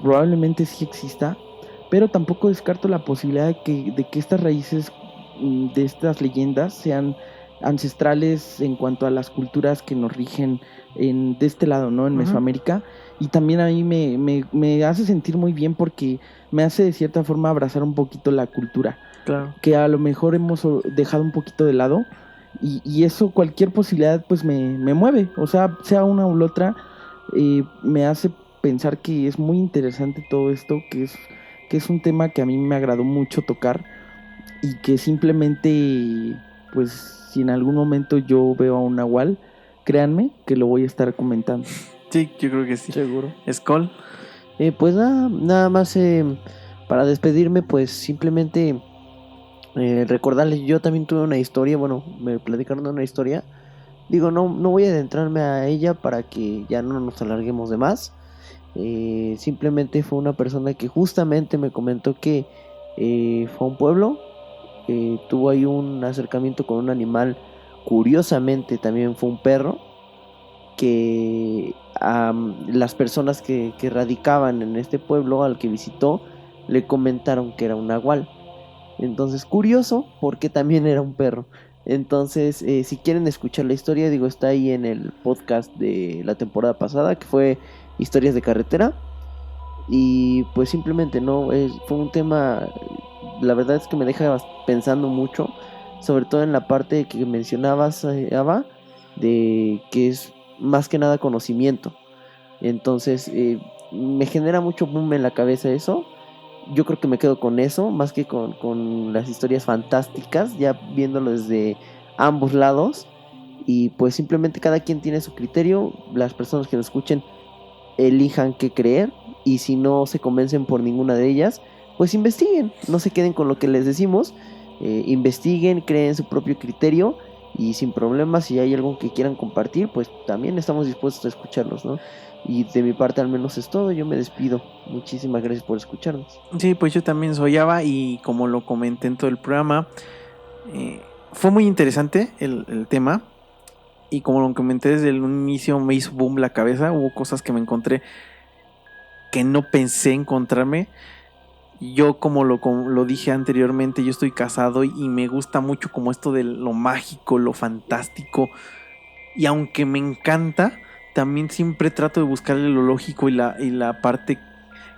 probablemente sí exista, pero tampoco descarto la posibilidad de que estas raíces de estas leyendas sean ancestrales en cuanto a las culturas que nos rigen de este lado, ¿no? En Mesoamérica. Y también a mí me hace sentir muy bien porque me hace de cierta forma abrazar un poquito la cultura. Claro. Que a lo mejor hemos dejado un poquito de lado. Y eso, cualquier posibilidad, pues me mueve. O sea una u la otra, me hace pensar que es muy interesante todo esto, que es un tema que a mí me agradó mucho tocar. Y que simplemente, pues, si en algún momento yo veo a un nahual, créanme que lo voy a estar comentando. Sí, yo creo que sí. Seguro. Skull. Pues nada más para despedirme, pues simplemente recordarles, yo también tuve una historia, bueno, me platicaron de una historia. Digo, no voy a adentrarme a ella para que ya no nos alarguemos de más. Simplemente fue una persona que justamente me comentó que fue a un pueblo, tuvo ahí un acercamiento con un animal, curiosamente también fue un perro, que las personas que radicaban en este pueblo al que visitó le comentaron que era un nahual. Entonces, curioso, porque también era un perro. Entonces, si quieren escuchar la historia, digo, está ahí en el podcast de la temporada pasada, que fue Historias de Carretera. Y pues simplemente fue un tema, la verdad es que me deja pensando mucho, sobre todo en la parte que mencionabas, Ava, de que es más que nada conocimiento. Entonces me genera mucho boom en la cabeza eso. Yo creo que me quedo con eso, más que con las historias fantásticas, ya viéndolo desde ambos lados. Y pues simplemente cada quien tiene su criterio. Las personas que nos escuchen elijan qué creer, y si no se convencen por ninguna de ellas, pues investiguen, no se queden con lo que les decimos, investiguen, creen su propio criterio, y sin problemas, si hay algo que quieran compartir, pues también estamos dispuestos a escucharlos, ¿no? Y de mi parte al menos es todo. Yo me despido, muchísimas gracias por escucharnos. Sí, pues yo también soy Ava, y como lo comenté en todo el programa, fue muy interesante el tema, y como lo comenté desde el inicio, me hizo boom la cabeza. Hubo cosas que me encontré que no pensé encontrarme. Yo, como lo dije anteriormente, yo estoy casado y me gusta mucho como esto de lo mágico, lo fantástico, y aunque me encanta, también siempre trato de buscarle lo lógico y la parte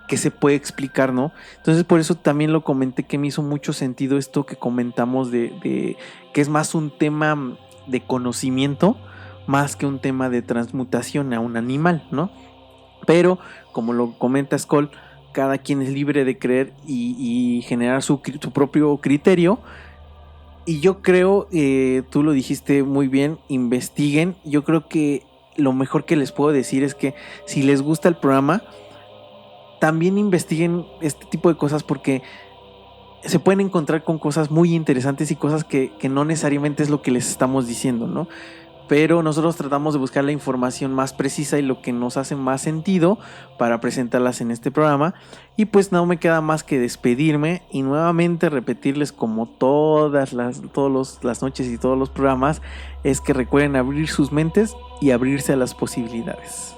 que se puede explicar, ¿no? Entonces por eso también lo comenté, que me hizo mucho sentido esto que comentamos de que es más un tema de conocimiento más que un tema de transmutación a un animal, ¿no? Pero como lo comenta Skoll, cada quien es libre de creer y generar su propio criterio. Y yo creo, tú lo dijiste muy bien, investiguen. Yo creo que lo mejor que les puedo decir es que si les gusta el programa, también investiguen este tipo de cosas, porque se pueden encontrar con cosas muy interesantes y cosas que no necesariamente es lo que les estamos diciendo, ¿no? pero nosotros tratamos de buscar la información más precisa y lo que nos hace más sentido para presentarlas en este programa. Y pues no me queda más que despedirme y nuevamente repetirles, como todas las noches y todos los programas, es que recuerden abrir sus mentes y abrirse a las posibilidades.